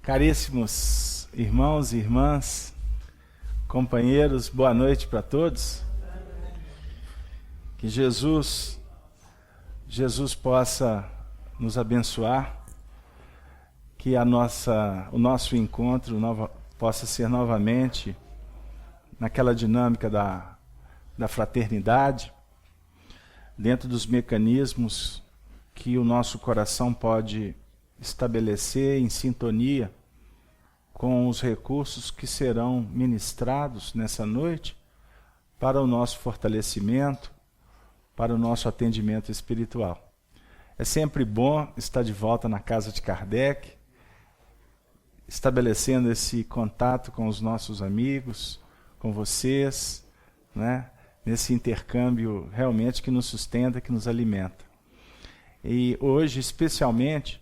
Caríssimos irmãos e irmãs, companheiros, boa noite para todos. Que Jesus possa nos abençoar, que o nosso encontro possa ser novamente naquela dinâmica da fraternidade, dentro dos mecanismos que o nosso coração pode estabelecer em sintonia com os recursos que serão ministrados nessa noite para o nosso fortalecimento, para o nosso atendimento espiritual. É sempre bom estar de volta na casa de Kardec, estabelecendo esse contato com os nossos amigos, com vocês, né? Nesse intercâmbio realmente que nos sustenta, que nos alimenta. E hoje, especialmente,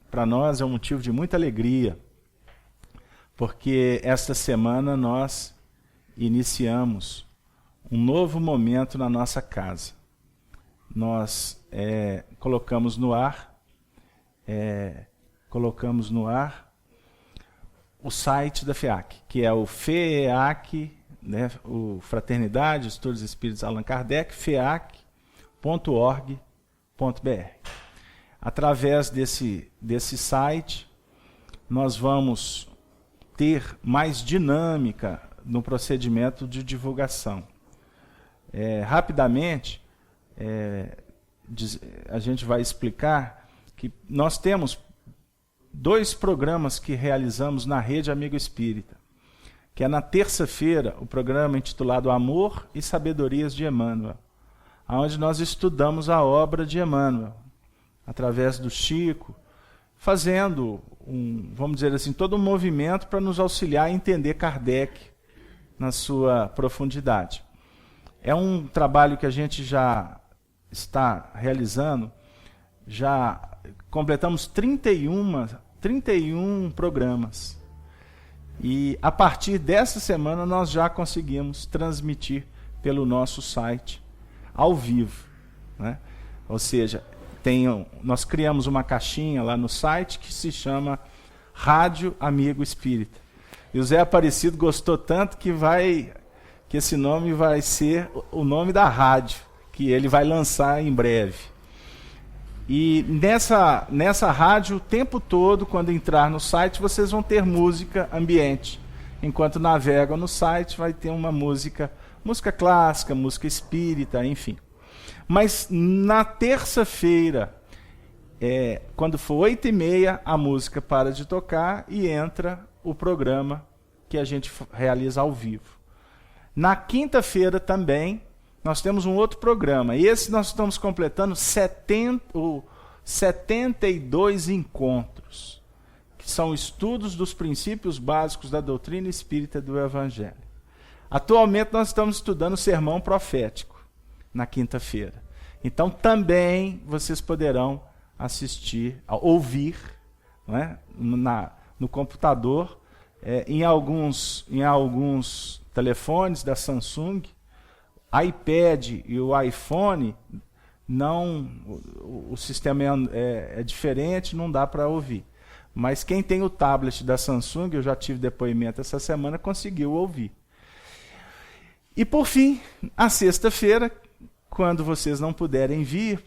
para nós é um motivo de muita alegria, porque esta semana nós iniciamos um novo momento na nossa casa. Nós colocamos no ar o site da FEAC, que é o FEAC, né, o Fraternidade, Estudos Espíritos Allan Kardec, feac.org.br. Através desse site, nós vamos ter mais dinâmica no procedimento de divulgação. Rapidamente, a gente vai explicar que nós temos 2 programas que realizamos na Rede Amigo Espírita, que é na terça-feira, o programa intitulado Amor e Sabedorias de Emmanuel, onde nós estudamos a obra de Emmanuel, através do Chico, fazendo, vamos dizer assim, todo um movimento para nos auxiliar a entender Kardec na sua profundidade. É um trabalho que a gente já está realizando, já completamos 31 programas. E a partir dessa semana nós já conseguimos transmitir pelo nosso site ao vivo, né? Ou seja, nós criamos uma caixinha lá no site que se chama Rádio Amigo Espírita. E o Zé Aparecido gostou tanto que esse nome vai ser o nome da rádio, que ele vai lançar em breve. E nessa rádio, o tempo todo, quando entrar no site, vocês vão ter música ambiente. Enquanto navegam no site, vai ter uma música clássica, música espírita, enfim. Mas na terça-feira, quando for 8h30, a música para de tocar e entra o programa que a gente realiza ao vivo. Na quinta-feira também, nós temos um outro programa. E esse nós estamos completando 72 encontros, que são estudos dos princípios básicos da doutrina espírita do Evangelho. Atualmente nós estamos estudando o sermão profético, na quinta-feira. Então também vocês poderão ouvir, né, no computador, em alguns telefones da Samsung, iPad e o iPhone, o sistema é diferente, não dá para ouvir. Mas quem tem o tablet da Samsung, eu já tive depoimento essa semana, conseguiu ouvir. E por fim, a sexta-feira, quando vocês não puderem vir,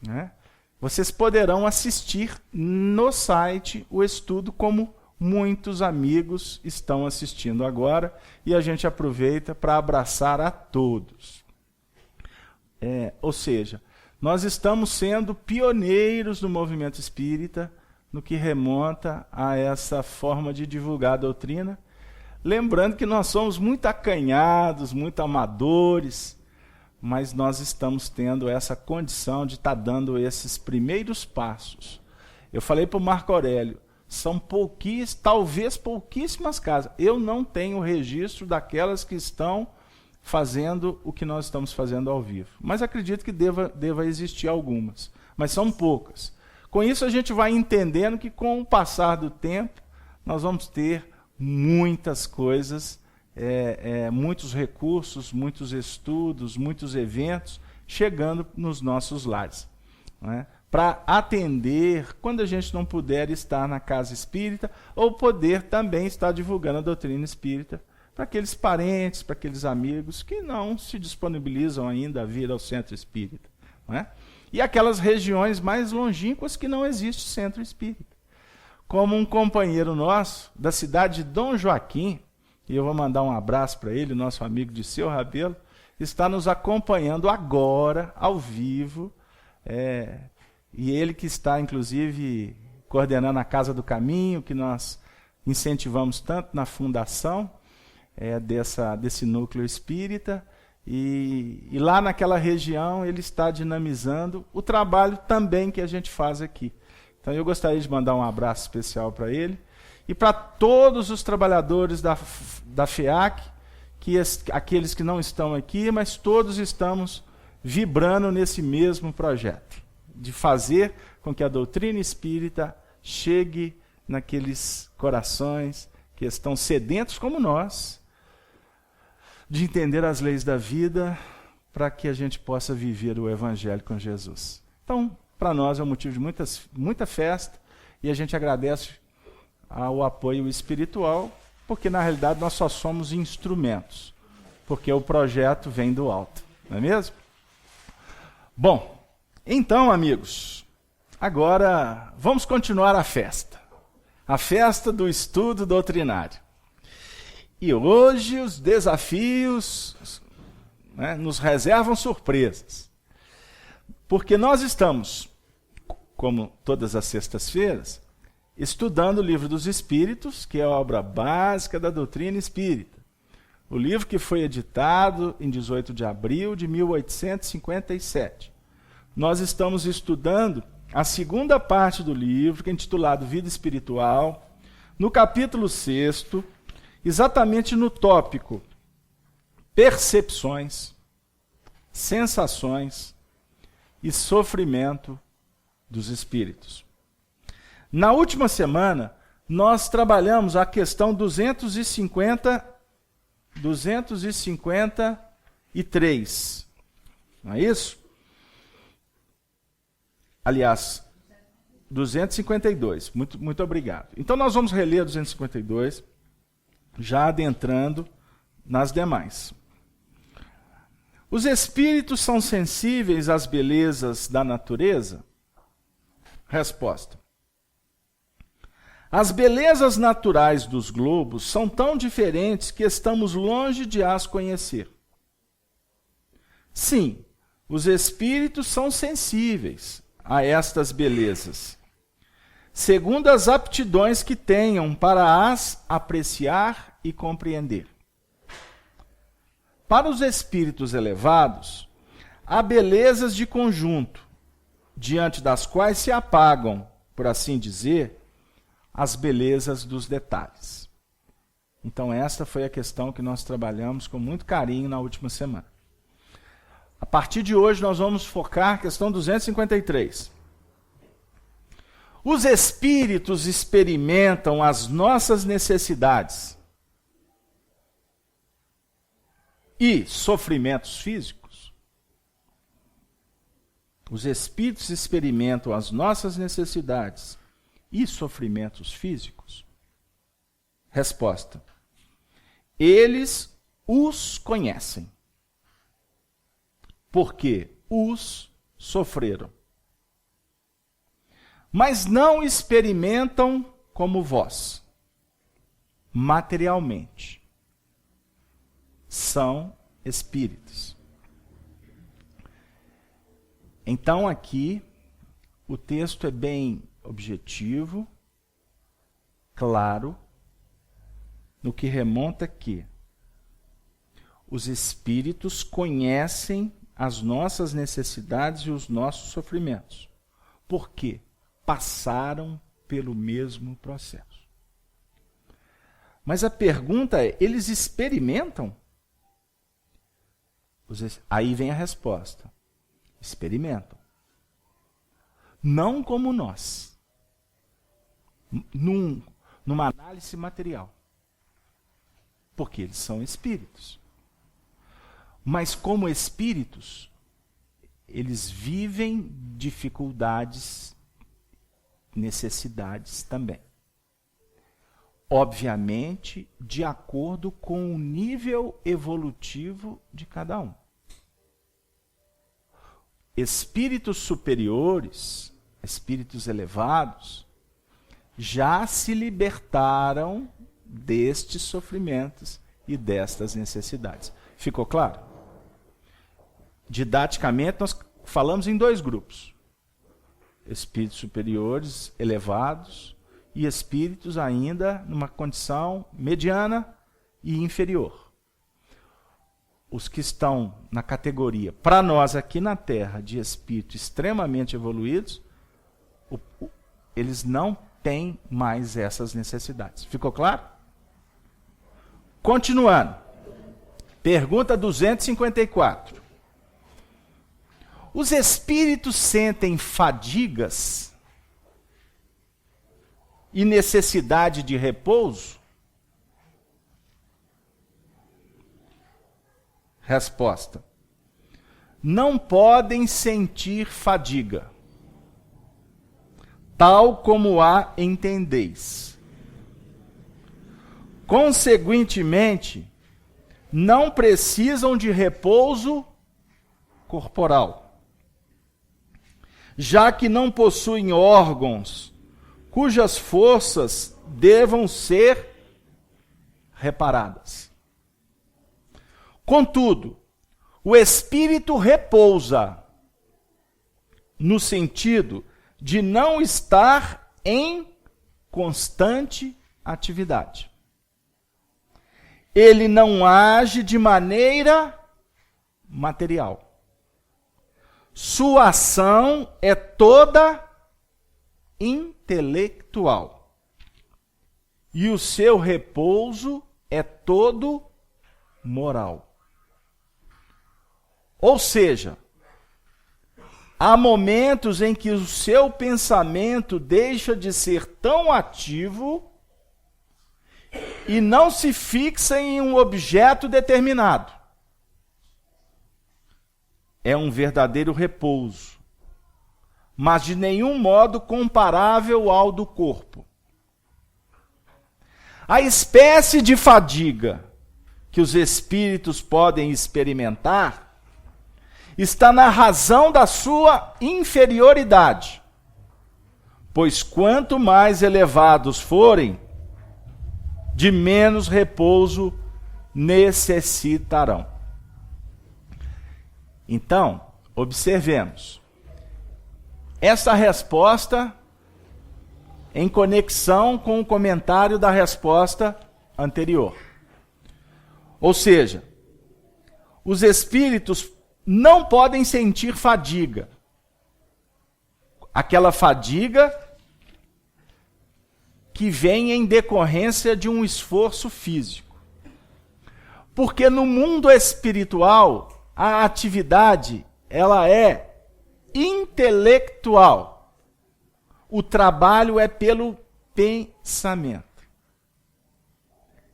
né, vocês poderão assistir no site o estudo, como muitos amigos estão assistindo agora, e a gente aproveita para abraçar a todos. Ou seja, nós estamos sendo pioneiros do movimento espírita no que remonta a essa forma de divulgar a doutrina, lembrando que nós somos muito acanhados, muito amadores, mas nós estamos tendo essa condição de estar dando esses primeiros passos. Eu falei para o Marco Aurélio, são talvez pouquíssimas casas. Eu não tenho registro daquelas que estão fazendo o que nós estamos fazendo ao vivo. Mas acredito que deva existir algumas. Mas são poucas. Com isso a gente vai entendendo que com o passar do tempo, nós vamos ter muitas coisas, muitos recursos, muitos estudos, muitos eventos chegando nos nossos lares, né? para atender quando a gente não puder estar na casa espírita, ou poder também estar divulgando a doutrina espírita para aqueles parentes, para aqueles amigos que não se disponibilizam ainda a vir ao centro espírita, não é? E aquelas regiões mais longínquas que não existe centro espírita. Como um companheiro nosso da cidade de Dom Joaquim, e eu vou mandar um abraço para ele, nosso amigo Disseu Rabelo, está nos acompanhando agora, ao vivo, e ele que está, inclusive, coordenando a Casa do Caminho, que nós incentivamos tanto na fundação desse núcleo espírita, e lá naquela região ele está dinamizando o trabalho também que a gente faz aqui. Então eu gostaria de mandar um abraço especial para ele, e para todos os trabalhadores da FEAC, aqueles que não estão aqui, mas todos estamos vibrando nesse mesmo projeto, de fazer com que a doutrina espírita chegue naqueles corações que estão sedentos como nós, de entender as leis da vida, para que a gente possa viver o Evangelho com Jesus. Então, para nós é um motivo de muita festa, e a gente agradece ao apoio espiritual, porque na realidade nós só somos instrumentos, porque o projeto vem do alto, não é mesmo? Bom, então, amigos, agora vamos continuar a festa do estudo doutrinário. E hoje os desafios, né, nos reservam surpresas, porque nós estamos, como todas as sextas-feiras, estudando o Livro dos Espíritos, que é a obra básica da doutrina espírita. O livro que foi editado em 18 de abril de 1857. Nós estamos estudando a segunda parte do livro, que é intitulado Vida Espiritual, no capítulo 6º, exatamente no tópico percepções, sensações e sofrimento dos espíritos. Na última semana, nós trabalhamos a questão 253. Não é isso? Aliás, 252. Muito obrigado. Então, nós vamos reler 252, já adentrando nas demais. Os espíritos são sensíveis às belezas da natureza? Resposta. As belezas naturais dos globos são tão diferentes que estamos longe de as conhecer. Sim, os espíritos são sensíveis a estas belezas, segundo as aptidões que tenham para as apreciar e compreender. Para os espíritos elevados, há belezas de conjunto, diante das quais se apagam, por assim dizer, as belezas dos detalhes. Então esta foi a questão que nós trabalhamos com muito carinho na última semana. A partir de hoje nós vamos focar a questão 253. Os espíritos experimentam as nossas necessidades e sofrimentos físicos? Os espíritos experimentam as nossas necessidades e sofrimentos físicos? Resposta. Eles os conhecem, porque os sofreram. Mas não experimentam como vós, materialmente. São espíritos. Então aqui o texto é bem objetivo, claro, no que remonta que os espíritos conhecem as nossas necessidades e os nossos sofrimentos. Por quê? Passaram pelo mesmo processo. Mas a pergunta é, eles experimentam? Aí vem a resposta. Experimentam. Não como nós. Numa análise material. Porque eles são espíritos. Mas como espíritos, eles vivem dificuldades, necessidades também. Obviamente, de acordo com o nível evolutivo de cada um. Espíritos superiores, espíritos elevados, já se libertaram destes sofrimentos e destas necessidades. Ficou claro? Didaticamente, nós falamos em dois grupos. Espíritos superiores, elevados, e espíritos ainda numa condição mediana e inferior. Os que estão na categoria, para nós aqui na Terra, de espíritos extremamente evoluídos, eles não têm mais essas necessidades. Ficou claro? Continuando. Pergunta 254. Os espíritos sentem fadigas e necessidade de repouso? Resposta: não podem sentir fadiga, tal como a entendeis. Consequentemente, não precisam de repouso corporal, já que não possuem órgãos cujas forças devam ser reparadas. Contudo, o espírito repousa no sentido de não estar em constante atividade. Ele não age de maneira material. Sua ação é toda intelectual. E o seu repouso é todo moral. Ou seja, há momentos em que o seu pensamento deixa de ser tão ativo e não se fixa em um objeto determinado. É um verdadeiro repouso, mas de nenhum modo comparável ao do corpo. A espécie de fadiga que os espíritos podem experimentar está na razão da sua inferioridade, pois quanto mais elevados forem, de menos repouso necessitarão. Então, observemos. Essa resposta em conexão com o comentário da resposta anterior. Ou seja, os espíritos não podem sentir fadiga. Aquela fadiga que vem em decorrência de um esforço físico. Porque no mundo espiritual, a atividade, ela é intelectual. O trabalho é pelo pensamento.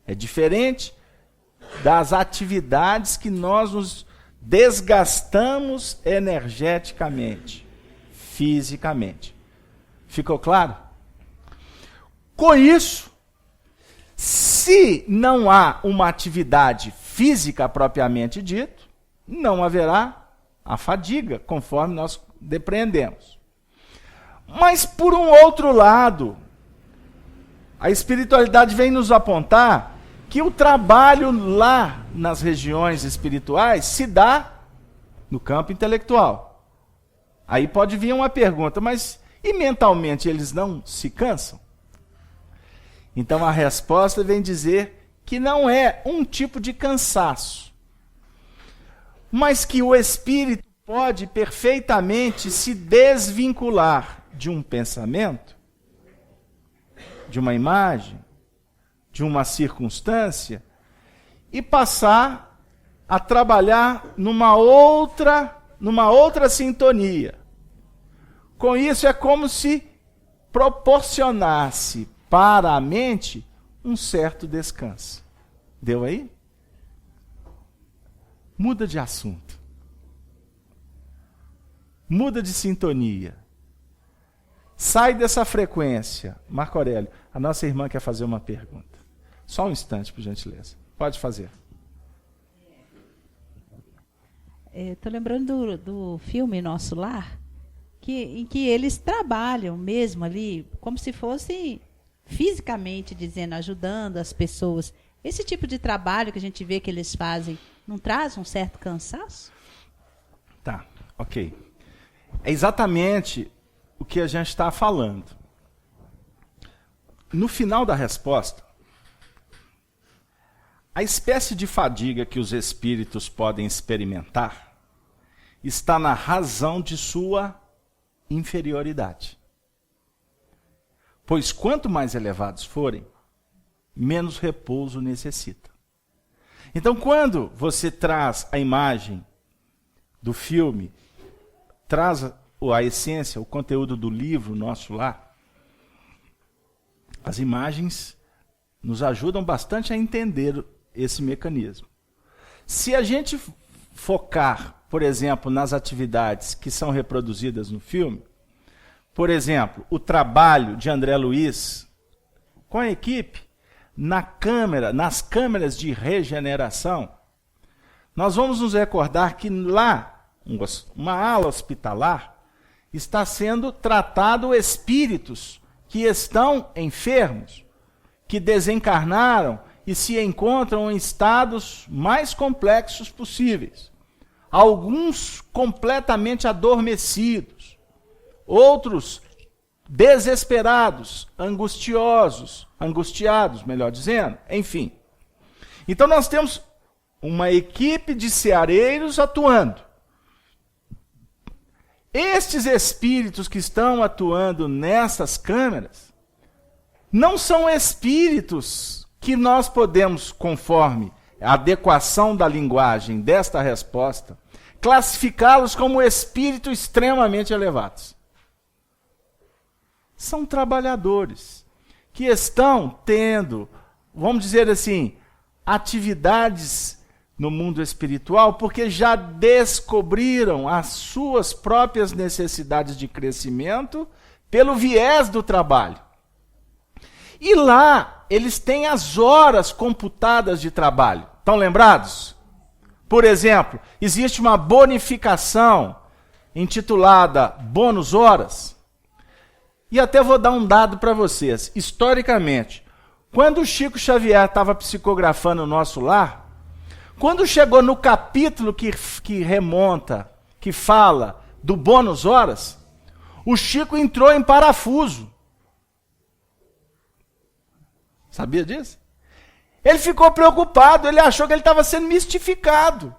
É diferente das atividades que nós nos desgastamos energeticamente, fisicamente. Ficou claro? Com isso, se não há uma atividade física propriamente dito, não haverá a fadiga, conforme nós depreendemos. Mas, por um outro lado, a espiritualidade vem nos apontar que o trabalho lá nas regiões espirituais se dá no campo intelectual. Aí pode vir uma pergunta, mas e mentalmente eles não se cansam? Então a resposta vem dizer que não é um tipo de cansaço, mas que o espírito pode perfeitamente se desvincular de um pensamento, de uma imagem, de uma circunstância, e passar a trabalhar numa outra sintonia. Com isso é como se proporcionasse para a mente um certo descanso. Deu aí? Muda de assunto. muda de sintonia, sai dessa frequência. Marco Aurélio, a nossa irmã quer fazer uma pergunta. Só um instante, por gentileza. Pode fazer. Estou lembrando do filme Nosso Lar, em que eles trabalham mesmo ali, como se fosse fisicamente, dizendo, ajudando as pessoas. Esse tipo de trabalho que a gente vê que eles fazem, não traz um certo cansaço? Tá, ok. É exatamente o que a gente está falando. No final da resposta, a espécie de fadiga que os espíritos podem experimentar está na razão de sua inferioridade. Pois quanto mais elevados forem, menos repouso necessitam. Então, quando você traz a imagem do filme, traz a essência, o conteúdo do livro Nosso Lar, as imagens nos ajudam bastante a entender esse mecanismo. Se a gente focar, por exemplo, nas atividades que são reproduzidas no filme, por exemplo, o trabalho de André Luiz com a equipe nas câmeras de regeneração, nós vamos nos recordar que lá, uma ala hospitalar, está sendo tratado espíritos que estão enfermos, que desencarnaram e se encontram em estados mais complexos possíveis. Alguns completamente adormecidos, outros desesperados, angustiados, melhor dizendo, enfim. Então nós temos uma equipe de ceareiros atuando. Estes espíritos que estão atuando nessas câmeras não são espíritos que nós podemos, conforme a adequação da linguagem desta resposta, classificá-los como espíritos extremamente elevados. São trabalhadores que estão tendo, vamos dizer assim, atividades no mundo espiritual porque já descobriram as suas próprias necessidades de crescimento pelo viés do trabalho. E lá eles têm as horas computadas de trabalho. Estão lembrados? Por exemplo, existe uma bonificação intitulada bônus horas. E até vou dar um dado para vocês. Historicamente, quando o Chico Xavier estava psicografando o Nosso Lar, quando chegou no capítulo que remonta, que fala do bônus horas, o Chico entrou em parafuso. Sabia disso? Ele ficou preocupado, ele achou que ele estava sendo mistificado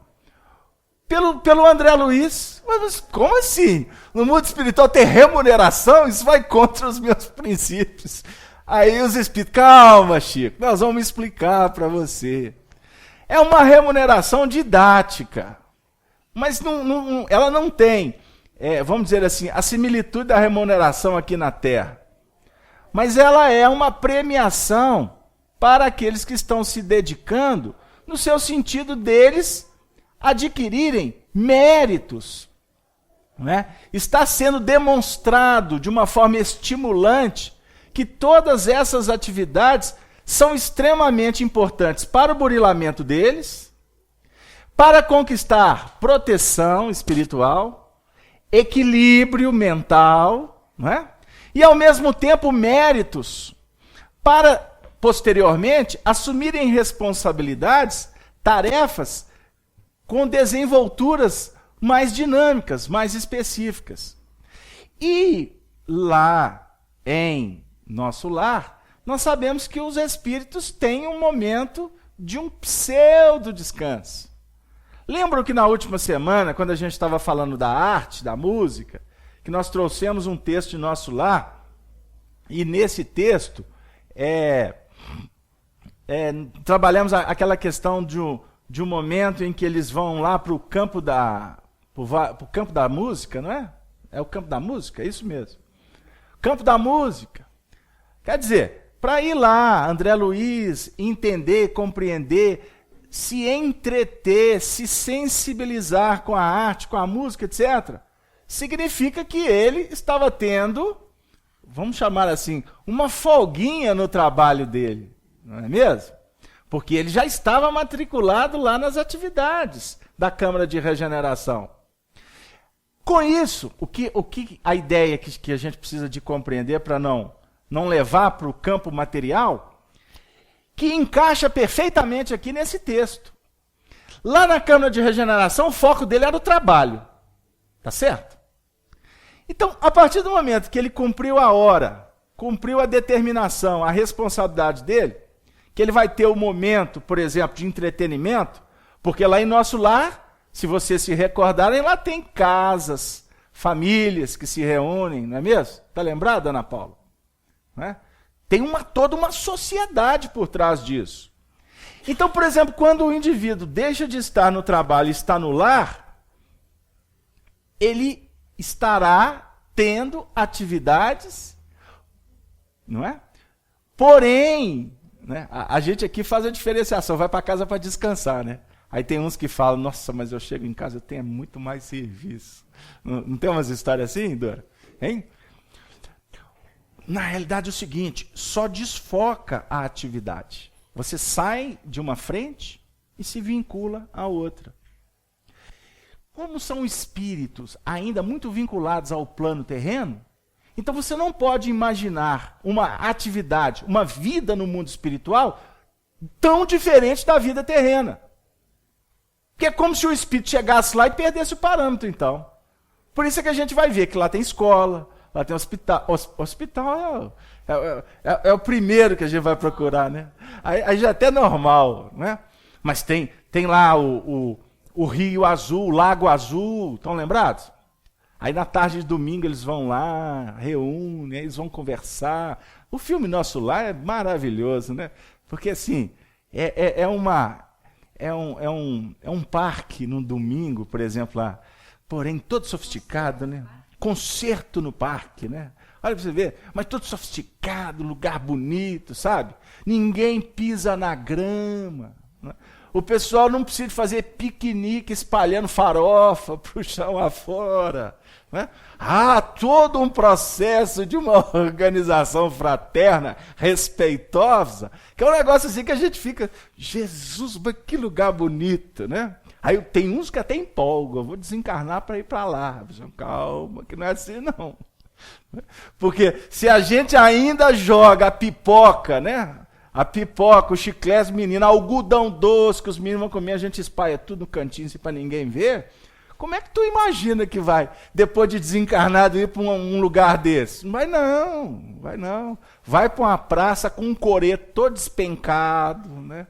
pelo André Luiz. Mas como assim? No mundo espiritual ter remuneração? Isso vai contra os meus princípios. Aí os espíritos, calma, Chico, nós vamos explicar para você. É uma remuneração didática, mas ela não tem, vamos dizer assim, a similitude da remuneração aqui na Terra. Mas ela é uma premiação para aqueles que estão se dedicando, no seu sentido deles adquirirem méritos. Não é? Está sendo demonstrado de uma forma estimulante que todas essas atividades são extremamente importantes para o burilamento deles, para conquistar proteção espiritual, equilíbrio mental, não é? E ao mesmo tempo méritos para, posteriormente, assumirem responsabilidades, tarefas com desenvolturas mais dinâmicas, mais específicas. E lá em Nosso Lar, nós sabemos que os espíritos têm um momento de um pseudo-descanso. Lembram que na última semana, quando a gente estava falando da arte, da música, que nós trouxemos um texto de Nosso Lar, e nesse texto trabalhamos aquela questão de um momento em que eles vão lá para o campo da música, não é? É o campo da música? É isso mesmo. Campo da música. Quer dizer, para ir lá, André Luiz, entender, compreender, se entreter, se sensibilizar com a arte, com a música, etc., significa que ele estava tendo, vamos chamar assim, uma folguinha no trabalho dele, não é mesmo? Porque ele já estava matriculado lá nas atividades da Câmara de Regeneração. Com isso, a ideia que a gente precisa de compreender para não levar para o campo material, que encaixa perfeitamente aqui nesse texto. Lá na Câmara de Regeneração, o foco dele era o trabalho. Tá certo? Então, a partir do momento que ele cumpriu a hora, cumpriu a determinação, a responsabilidade dele, que ele vai ter o momento, por exemplo, de entretenimento, porque lá em nosso lar, se vocês se recordarem, lá tem casas, famílias que se reúnem, não é mesmo? Está lembrado, Ana Paula? Não é? Tem toda uma sociedade por trás disso. Então, por exemplo, quando o indivíduo deixa de estar no trabalho e está no lar, ele estará tendo atividades, não é? Porém, né, a gente aqui faz a diferenciação, vai para casa para descansar, né? Aí tem uns que falam, nossa, mas eu chego em casa, eu tenho muito mais serviço. Não tem umas histórias assim, Dora? Hein? Na realidade é o seguinte, só desfoca a atividade. Você sai de uma frente e se vincula à outra. Como são espíritos ainda muito vinculados ao plano terreno, então você não pode imaginar uma atividade, uma vida no mundo espiritual tão diferente da vida terrena. Porque é como se o espírito chegasse lá e perdesse o parâmetro, então. Por isso é que a gente vai ver que lá tem escola, lá tem hospital. Hospital é o primeiro que a gente vai procurar, né? Aí já é até normal, né? Mas tem lá o Rio Azul, o Lago Azul, estão lembrados? Aí na tarde de domingo eles vão lá, reúnem, eles vão conversar. O filme Nosso Lar é maravilhoso, né? Porque assim, é um parque no domingo, por exemplo, lá, porém todo sofisticado, né? Concerto no parque, né? Olha para você ver, mas todo sofisticado, lugar bonito, sabe? Ninguém pisa na grama, né? O pessoal não precisa fazer piquenique espalhando farofa para o chão afora. Né? Todo um processo de uma organização fraterna, respeitosa, que é um negócio assim que a gente fica, Jesus, mas que lugar bonito, né? Aí tem uns que até empolgam, vou desencarnar para ir para lá. Calma, que não é assim não. Porque se a gente ainda joga a pipoca, né? A pipoca, o chiclete, os meninos, algodão doce que os meninos vão comer, a gente espalha tudo no cantinho assim, para ninguém ver. Como é que tu imagina que vai, depois de desencarnado, ir para um lugar desse? Não vai não, vai não. Vai para uma praça com um coreto todo despencado, né?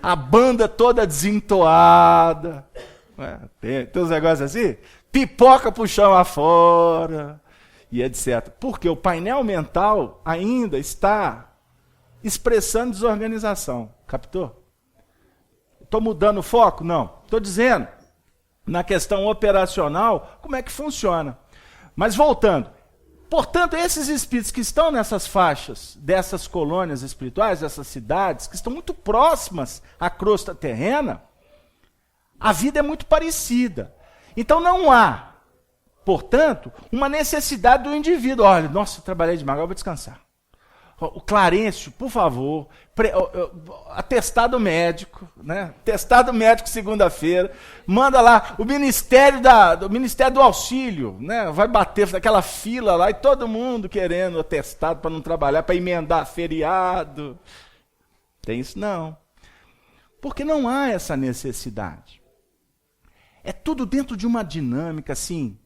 A banda toda desentoada. Né? Tem uns negócios assim? Pipoca pro chão afora, e etc. Porque o painel mental ainda está expressando desorganização. Captou? Estou mudando o foco? Não. Estou dizendo, na questão operacional, como é que funciona. Mas voltando. Portanto, esses espíritos que estão nessas faixas, dessas colônias espirituais, dessas cidades, que estão muito próximas à crosta terrena, a vida é muito parecida. Então não há, portanto, uma necessidade do indivíduo. Olha, nossa, eu trabalhei demais, agora eu vou descansar. O Clarencio, por favor, atestado médico, né? Atestado médico segunda-feira, manda lá o Ministério do Auxílio, né? Vai bater aquela fila lá e todo mundo querendo atestado para não trabalhar, para emendar feriado. Tem isso não. Porque não há essa necessidade. É tudo dentro de uma dinâmica assim,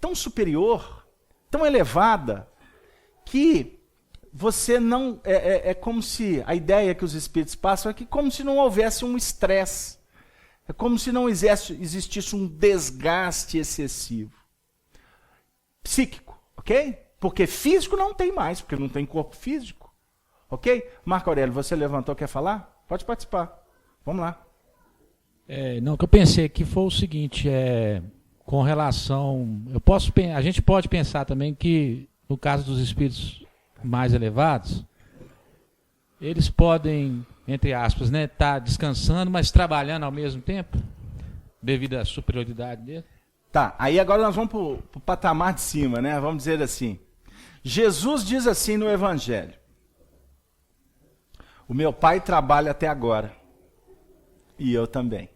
tão superior, tão elevada, que você não... É como se... A ideia que os espíritos passam é que como se não houvesse um estresse. É como se não existisse um desgaste excessivo. Psíquico, ok? Porque físico não tem mais, porque não tem corpo físico. Ok? Marco Aurélio, você levantou, quer falar? Pode participar. Vamos lá. Não, o que eu pensei aqui foi o seguinte, com relação... a gente pode pensar também que, no caso dos espíritos mais elevados, eles podem, entre aspas, né, estar descansando, mas trabalhando ao mesmo tempo, devido à superioridade dele? Tá, aí agora nós vamos para o patamar de cima, né? Vamos dizer assim. Jesus diz assim no Evangelho: o meu pai trabalha até agora, e eu também.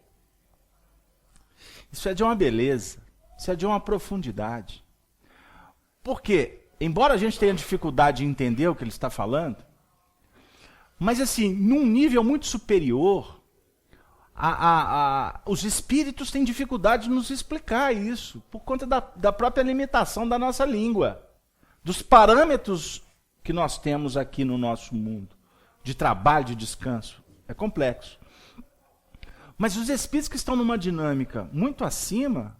Isso é de uma beleza, isso é de uma profundidade. Porque, embora a gente tenha dificuldade de entender o que ele está falando, mas assim, num nível muito superior, os espíritos têm dificuldade de nos explicar isso, por conta da própria limitação da nossa língua, dos parâmetros que nós temos aqui no nosso mundo, de trabalho, de descanso. É complexo. Mas os espíritos que estão numa dinâmica muito acima,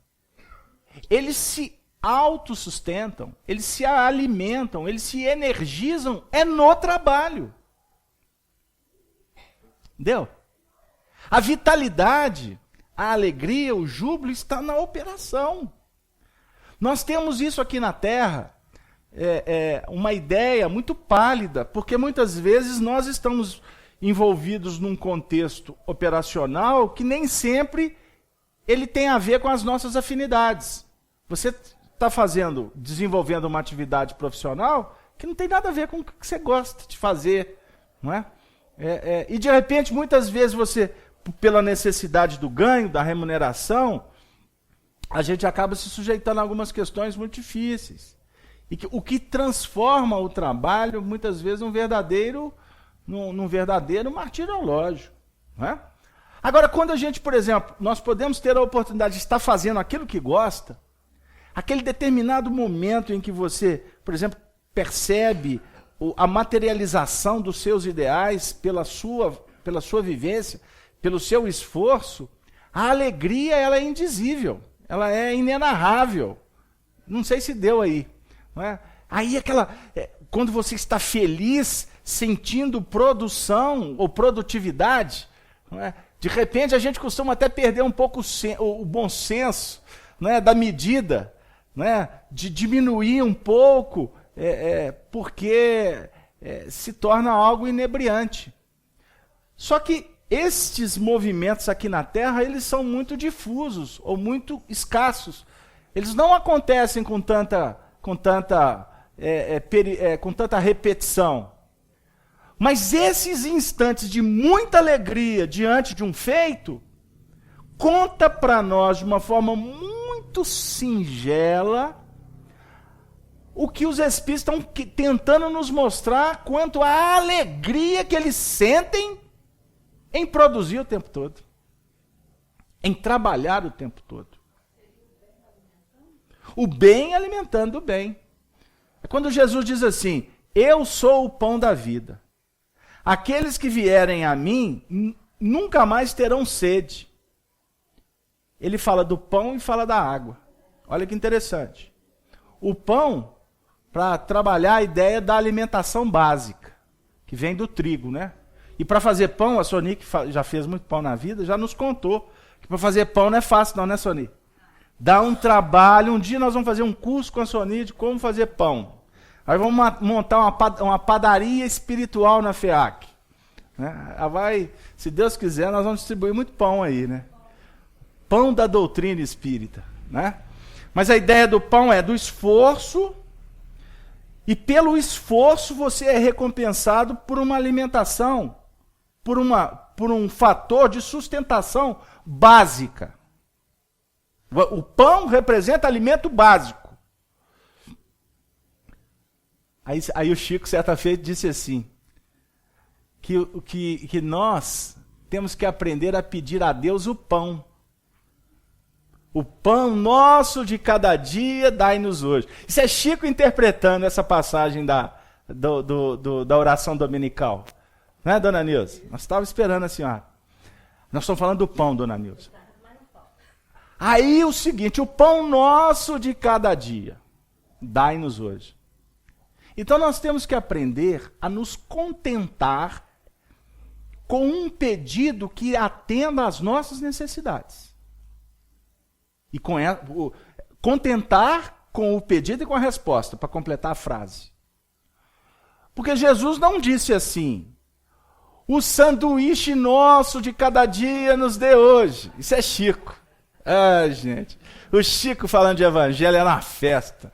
eles se autossustentam, eles se alimentam, eles se energizam, é no trabalho. Entendeu? A vitalidade, a alegria, o júbilo está na operação. Nós temos isso aqui na Terra, uma ideia muito pálida, porque muitas vezes nós estamos envolvidos num contexto operacional que nem sempre ele tem a ver com as nossas afinidades. Você está desenvolvendo uma atividade profissional que não tem nada a ver com o que você gosta de fazer, não é? E de repente, muitas vezes você, pela necessidade do ganho, da remuneração, a gente acaba se sujeitando a algumas questões muito difíceis. E o que transforma o trabalho, muitas vezes, num verdadeiro martirológio. Não é? Agora, quando a gente, por exemplo, nós podemos ter a oportunidade de estar fazendo aquilo que gosta, aquele determinado momento em que você, por exemplo, percebe a materialização dos seus ideais pela sua vivência, pelo seu esforço, a alegria ela é indizível, ela é inenarrável. Não sei se deu aí. Não é? Aí quando você está feliz, sentindo produção ou produtividade, não é? De repente a gente costuma até perder um pouco o bom senso, não é? Da medida, não é? De diminuir um pouco, porque se torna algo inebriante. Só que estes movimentos aqui na Terra, eles são muito difusos ou muito escassos. Eles não acontecem com tanta repetição. Mas esses instantes de muita alegria diante de um feito, conta para nós de uma forma muito singela o que os espíritos estão tentando nos mostrar quanto à alegria que eles sentem em produzir o tempo todo, em trabalhar o tempo todo. O bem alimentando o bem. É quando Jesus diz assim: eu sou o pão da vida. Aqueles que vierem a mim nunca mais terão sede. Ele fala do pão e fala da água. Olha que interessante. O pão, para trabalhar a ideia da alimentação básica, que vem do trigo, né? E para fazer pão, a Soni, que já fez muito pão na vida, já nos contou que para fazer pão não é fácil não, né, Soni? Dá um trabalho. Um dia nós vamos fazer um curso com a Soni de como fazer pão. Aí vamos montar uma padaria espiritual na FEAC. Né? Se Deus quiser, nós vamos distribuir muito pão aí, né? Pão da doutrina espírita. Né? Mas a ideia do pão é do esforço, e pelo esforço você é recompensado por uma alimentação, por um fator de sustentação básica. O pão representa alimento básico. Aí o Chico, certa feita, disse assim, que nós temos que aprender a pedir a Deus o pão. O pão nosso de cada dia, dai-nos hoje. Isso é Chico interpretando essa passagem da oração dominical. Não é, dona Nilza? Nós estávamos esperando a senhora. Nós estamos falando do pão, dona Nilza. Aí o seguinte: o pão nosso de cada dia, dai-nos hoje. Então nós temos que aprender a nos contentar com um pedido que atenda às nossas necessidades. E contentar com o pedido e com a resposta, para completar a frase. Porque Jesus não disse assim: o sanduíche nosso de cada dia nos dê hoje. Isso é Chico. Ah, gente. O Chico falando de evangelho é uma festa.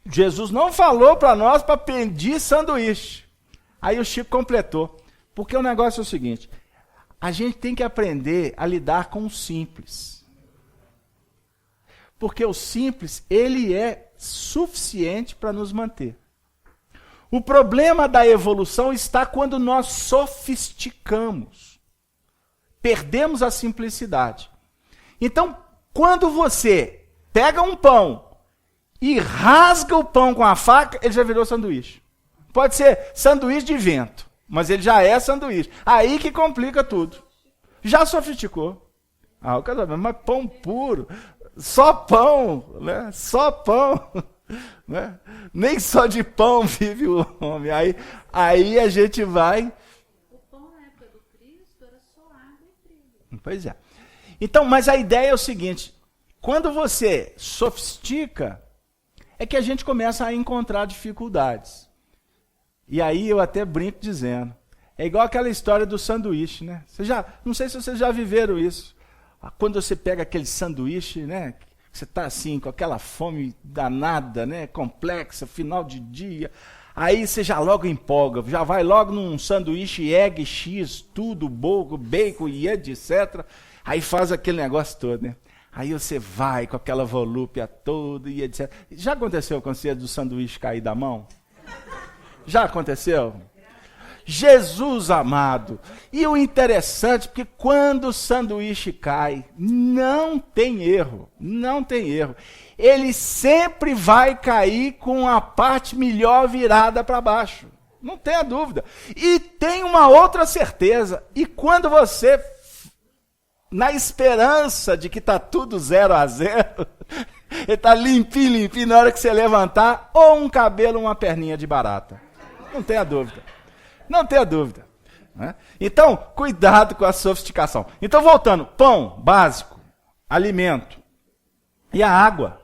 Jesus não falou para nós para pedir sanduíche. Aí o Chico completou. Porque o negócio é o seguinte: a gente tem que aprender a lidar com o simples. Porque o simples, ele é suficiente para nos manter. O problema da evolução está quando nós sofisticamos. Perdemos a simplicidade. Então, quando você pega um pão e rasga o pão com a faca, ele já virou sanduíche. Pode ser sanduíche de vento, mas ele já é sanduíche. Aí que complica tudo. Já sofisticou. Ah, mas pão puro, só pão, né? Só pão. Né? Nem só de pão vive o homem. Aí a gente vai... O pão na época do Cristo era só água e trigo. Pois é. Então, mas a ideia é o seguinte: quando você sofistica, é que a gente começa a encontrar dificuldades. E aí eu até brinco dizendo, é igual aquela história do sanduíche, né? Não sei se vocês já viveram isso. Quando você pega aquele sanduíche, né? Você está assim, com aquela fome danada, né? Complexa, final de dia. Aí você já logo empolga, já vai logo num sanduíche egg, x, tudo, bacon e etc. Aí faz aquele negócio todo, né? Aí você vai com aquela volúpia toda e etc. Já aconteceu com você do sanduíche cair da mão? Já aconteceu? Jesus amado. E o interessante, porque quando o sanduíche cai, não tem erro, não tem erro. Ele sempre vai cair com a parte melhor virada para baixo. Não tenha dúvida. E tem uma outra certeza. E quando você, na esperança de que está tudo 0-0, ele está limpinho, na hora que você levantar, ou um cabelo ou uma perninha de barata. Não tenha dúvida. Não tenha dúvida. Né? Então, cuidado com a sofisticação. Então, voltando, pão, básico, alimento. E a água.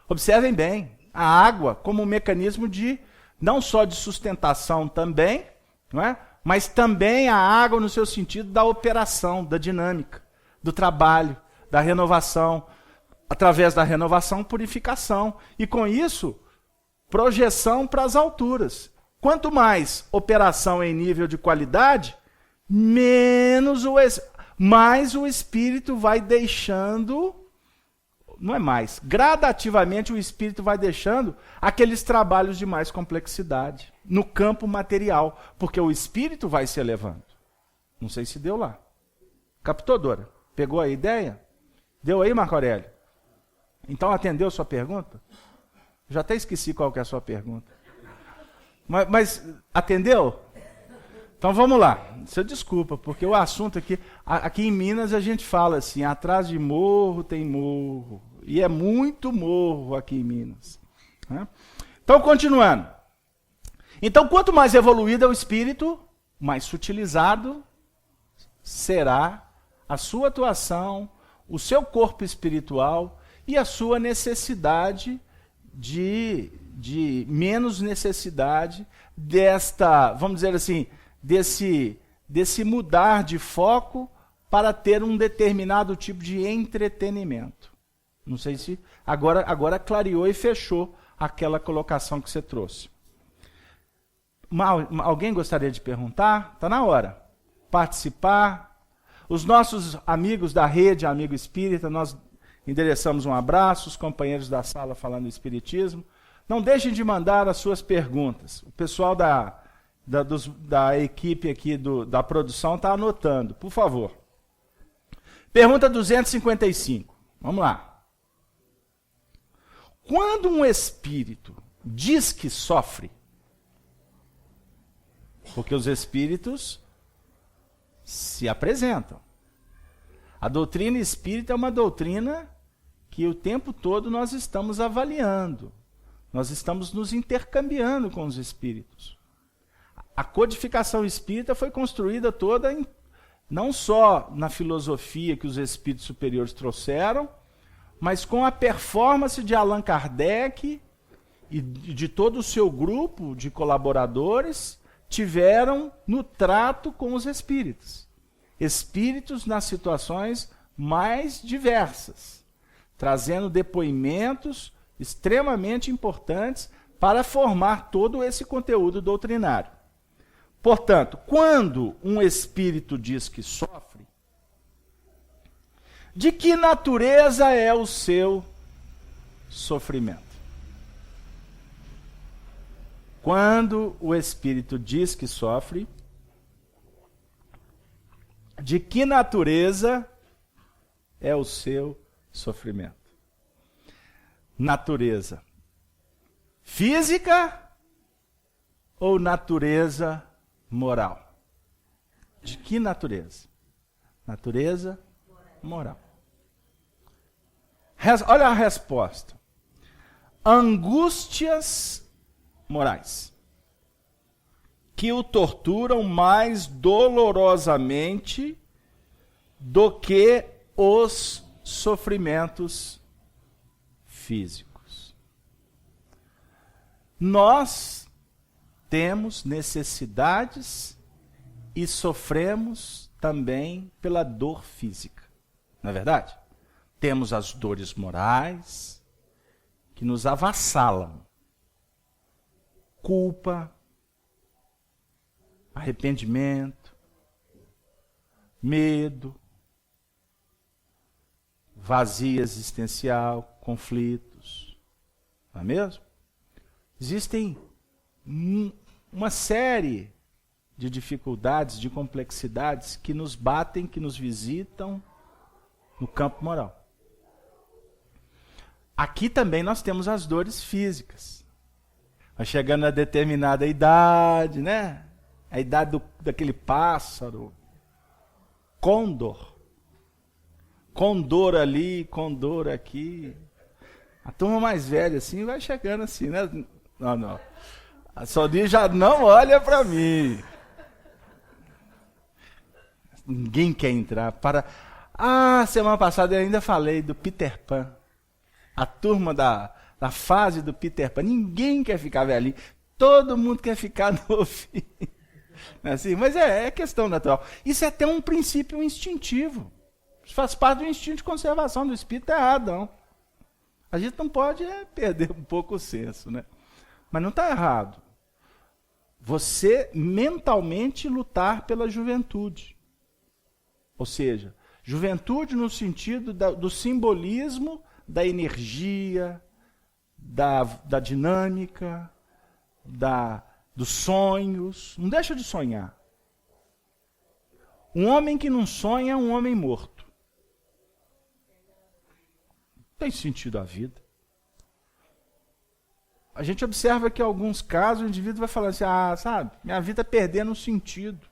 Observem bem, a água como um mecanismo de, não só de sustentação também, não é? Mas também a água no seu sentido da operação, da dinâmica, do trabalho, da renovação. Através da renovação, purificação. E com isso, projeção para as alturas. Quanto mais operação em nível de qualidade, mais o espírito vai deixando, não é mais, gradativamente o espírito vai deixando aqueles trabalhos de mais complexidade no campo material, porque o espírito vai se elevando. Não sei se deu lá. Captou, Dora? Pegou a ideia? Deu aí, Marco Aurélio? Então atendeu sua pergunta? Já até esqueci qual que é a sua pergunta. Mas atendeu? Então vamos lá. Você desculpa, porque o assunto aqui em Minas a gente fala assim, atrás de morro tem morro. E é muito morro aqui em Minas. Né? Então, continuando. Então, quanto mais evoluído é o espírito, mais sutilizado será a sua atuação, o seu corpo espiritual e a sua necessidade de menos necessidade desta, vamos dizer assim, desse mudar de foco para ter um determinado tipo de entretenimento. Não sei se agora clareou e fechou aquela colocação que você trouxe. Alguém gostaria de perguntar? Está na hora. Participar. Os nossos amigos da rede Amigo Espírita, nós endereçamos um abraço, os companheiros da sala falando do Espiritismo. Não deixem de mandar as suas perguntas. O pessoal da equipe aqui da produção está anotando, por favor. Pergunta 255. Vamos lá. Quando um espírito diz que sofre, porque os espíritos se apresentam. A doutrina espírita é uma doutrina que o tempo todo nós estamos avaliando. Nós estamos nos intercambiando com os espíritos. A codificação espírita foi construída toda não só na filosofia que os espíritos superiores trouxeram, mas com a performance de Allan Kardec e de todo o seu grupo de colaboradores tiveram no trato com os espíritos. Espíritos nas situações mais diversas, trazendo depoimentos extremamente importantes para formar todo esse conteúdo doutrinário. Portanto, quando um espírito diz que sofre, de que natureza é o seu sofrimento? Quando o espírito diz que sofre, de que natureza é o seu sofrimento? Natureza física ou natureza moral? De que natureza? Natureza moral. Olha a resposta. Angústias morais que o torturam mais dolorosamente do que os sofrimentos físicos. Nós temos necessidades e sofremos também pela dor física. Não é verdade? Temos as dores morais que nos avassalam. Culpa, arrependimento, medo, vazio existencial, conflitos. Não é mesmo? Existem uma série de dificuldades, de complexidades que nos batem, que nos visitam no campo moral. Aqui também nós temos as dores físicas. Vai chegando a determinada idade, né? A idade daquele pássaro. Condor. Condor ali, condor aqui. A turma mais velha assim vai chegando assim, né? Não. A Sonia já não olha para mim. Ninguém quer entrar para... semana passada eu ainda falei do Peter Pan. A turma da fase do Peter Pan. Ninguém quer ficar velhinho. Todo mundo quer ficar novinho. Assim, mas é questão natural. Isso é até um princípio instintivo. Isso faz parte do instinto de conservação do espírito errado, não. A gente não pode perder um pouco o senso, né? Mas não está errado. Você mentalmente lutar pela juventude. Ou seja, juventude no sentido do simbolismo da energia, da dinâmica, dos sonhos. Não deixa de sonhar. Um homem que não sonha é um homem morto. Não tem sentido a vida. A gente observa que em alguns casos o indivíduo vai falando assim, sabe, minha vida está perdendo o sentido.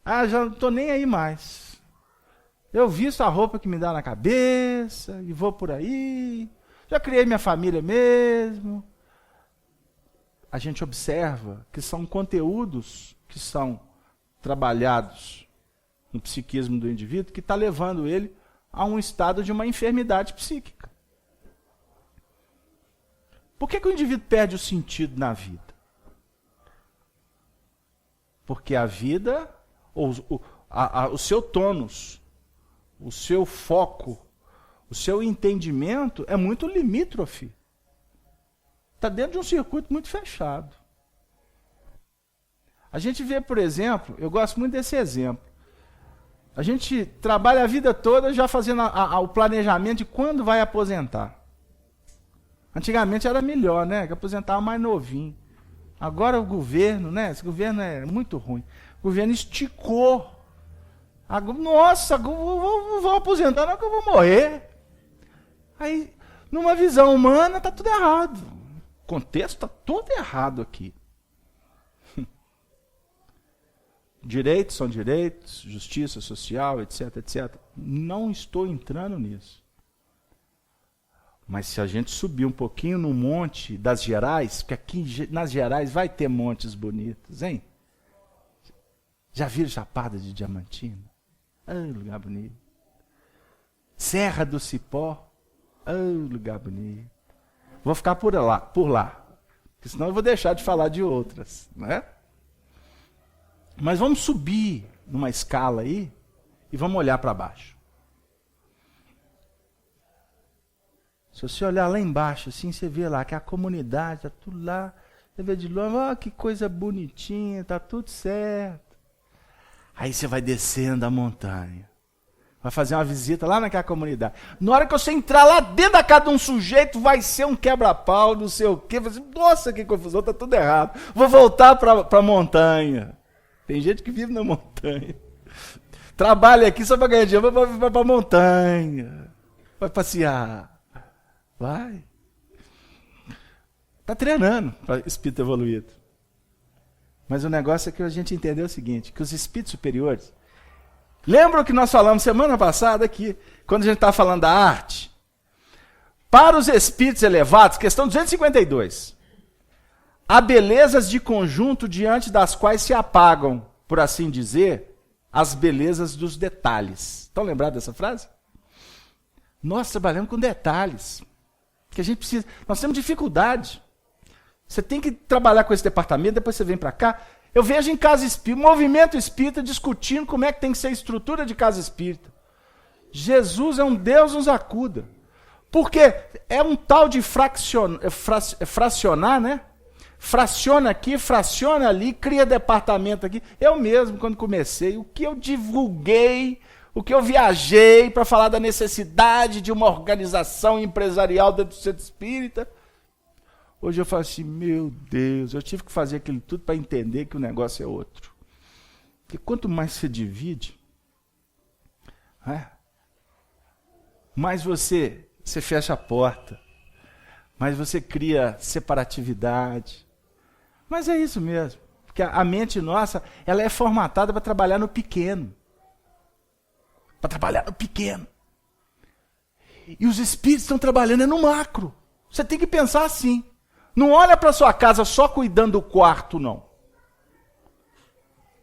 Já não estou nem aí mais. Eu visto a roupa que me dá na cabeça e vou por aí. Já criei minha família mesmo. A gente observa que são conteúdos que são trabalhados no psiquismo do indivíduo que está levando ele a um estado de uma enfermidade psíquica. Por que o indivíduo perde o sentido na vida? Porque a vida, o seu tônus, o seu foco, o seu entendimento é muito limítrofe. Está dentro de um circuito muito fechado. A gente vê, por exemplo, eu gosto muito desse exemplo. A gente trabalha a vida toda já fazendo o planejamento de quando vai aposentar. Antigamente era melhor, né? Que aposentava mais novinho. Agora o governo, né? Esse governo é muito ruim. O governo esticou. Nossa, vou aposentar, não é que eu vou morrer. Aí, numa visão humana, está tudo errado. O contexto está todo errado aqui. Direitos são direitos, justiça social, etc, etc. Não estou entrando nisso. Mas se a gente subir um pouquinho no monte das Gerais, porque aqui nas Gerais vai ter montes bonitos, hein? Já viram Chapada de Diamantina? Lugar bonito. Serra do Cipó. Lugar bonito. Vou ficar por lá, porque senão eu vou deixar de falar de outras, né? Mas vamos subir numa escala aí e vamos olhar para baixo. Se você olhar lá embaixo, assim, você vê lá que a comunidade está tudo lá. Você vê de longe, ó, que coisa bonitinha, está tudo certo. Aí você vai descendo a montanha. Vai fazer uma visita lá naquela comunidade. Na hora que você entrar lá dentro da casa de um sujeito, vai ser um quebra-pau, não sei o quê. Você, nossa, que confusão, está tudo errado. Vou voltar para a montanha. Tem gente que vive na montanha. Trabalha aqui só para ganhar dinheiro, vai para a montanha. Vai passear. Vai. Está treinando para espírito evoluído. Mas o negócio é que a gente entendeu o seguinte, que os espíritos superiores... Lembram que nós falamos semana passada aqui, quando a gente estava falando da arte? Para os espíritos elevados, questão 252, há belezas de conjunto diante das quais se apagam, por assim dizer, as belezas dos detalhes. Estão lembrados dessa frase? Nós trabalhamos com detalhes, que a gente precisa. Nós temos dificuldade. Você tem que trabalhar com esse departamento, depois você vem para cá. Eu vejo em casa espírita, movimento espírita discutindo como é que tem que ser a estrutura de casa espírita. Jesus é um Deus nos acuda. Porque é um tal de fracionar, né? Fraciona aqui, fraciona ali, cria departamento aqui. Eu mesmo, quando comecei, o que eu divulguei, o que eu viajei para falar da necessidade de uma organização empresarial dentro do centro espírita, hoje eu falo assim, meu Deus, eu tive que fazer aquilo tudo para entender que o negócio é outro. Porque quanto mais você divide, mais você fecha a porta, mais você cria separatividade. Mas é isso mesmo, porque a mente nossa, ela é formatada para trabalhar no pequeno. Para trabalhar no pequeno. E os espíritos estão trabalhando no macro. Você tem que pensar assim. Não olha para sua casa só cuidando do quarto, não.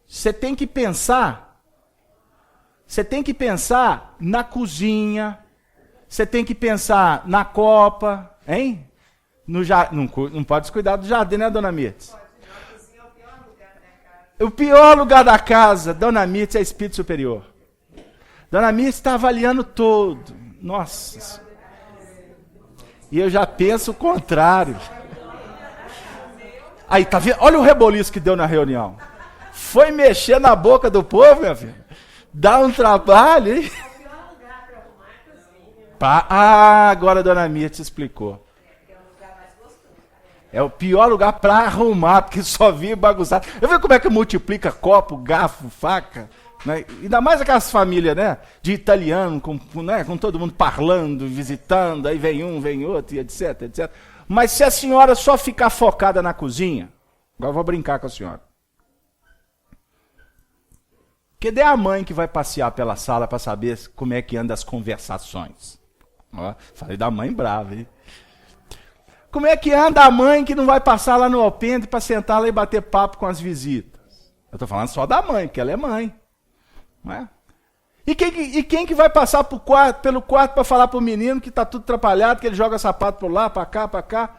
Você tem que pensar na cozinha, você tem que pensar na copa, hein? Não pode descuidar do jardim, né, dona Mirtz? O pior lugar da casa, dona Mirtz, é espírito superior. Dona Mirtz está avaliando todo. Nossa. E eu já penso o contrário. Aí, tá vendo? Olha o reboliço que deu na reunião. Foi mexer na boca do povo, meu filho. Dá um trabalho, hein? Agora a dona Mirtz explicou. É o pior lugar para arrumar, porque só vi bagunçado. Eu vejo como é que multiplica copo, garfo, faca. Né? Ainda mais aquelas famílias, né? De italiano, com todo mundo parlando, visitando, aí vem um, vem outro, e etc, etc. Mas se a senhora só ficar focada na cozinha, agora eu vou brincar com a senhora. Cadê a mãe que vai passear pela sala para saber como é que anda as conversações? Ó, falei da mãe brava, hein? Como é que anda a mãe que não vai passar lá no alpendre para sentar lá e bater papo com as visitas? Eu estou falando só da mãe, porque ela é mãe. Não é? E quem que vai passar pelo quarto para falar para o menino que está tudo atrapalhado, que ele joga sapato por lá, para cá, para cá?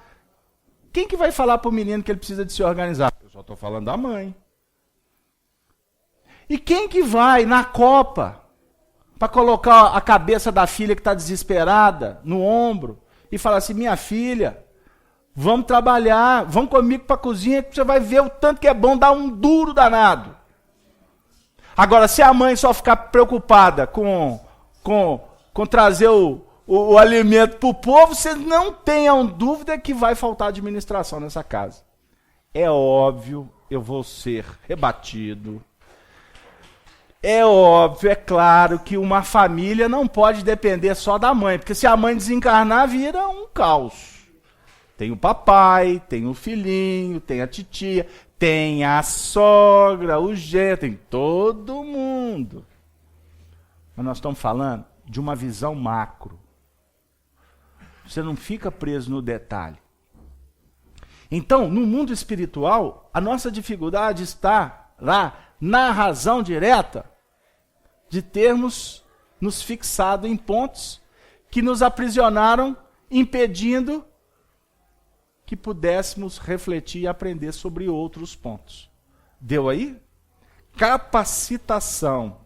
Quem que vai falar para o menino que ele precisa de se organizar? Eu só estou falando da mãe. E quem que vai na copa para colocar a cabeça da filha que está desesperada no ombro e falar assim, minha filha, vamos trabalhar, vamos comigo para a cozinha que você vai ver o tanto que é bom dar um duro danado. Agora, se a mãe só ficar preocupada com trazer o alimento para o povo, vocês não tenham dúvida que vai faltar administração nessa casa. É óbvio, eu vou ser rebatido. É óbvio, é claro que uma família não pode depender só da mãe, porque se a mãe desencarnar, vira um caos. Tem o papai, tem o filhinho, tem a titia, tem a sogra, o genro, tem todo mundo. Mas nós estamos falando de uma visão macro. Você não fica preso no detalhe. Então, no mundo espiritual, a nossa dificuldade está lá na razão direta de termos nos fixado em pontos que nos aprisionaram, impedindo que pudéssemos refletir e aprender sobre outros pontos. Deu aí? Capacitação.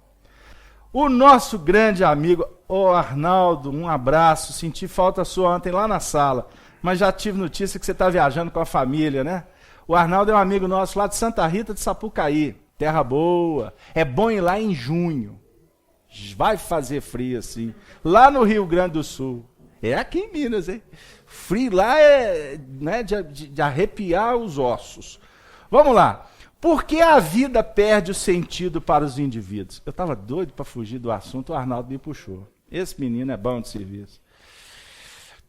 O nosso grande amigo, Arnaldo, um abraço. Senti falta sua ontem lá na sala, mas já tive notícia que você está viajando com a família, né? O Arnaldo é um amigo nosso lá de Santa Rita de Sapucaí, terra boa. É bom ir lá em junho. Vai fazer frio assim. Lá no Rio Grande do Sul. É aqui em Minas, hein? Frio lá é, né, de arrepiar os ossos. Vamos lá. Por que a vida perde o sentido para os indivíduos? Eu estava doido para fugir do assunto, o Arnaldo me puxou. Esse menino é bom de serviço.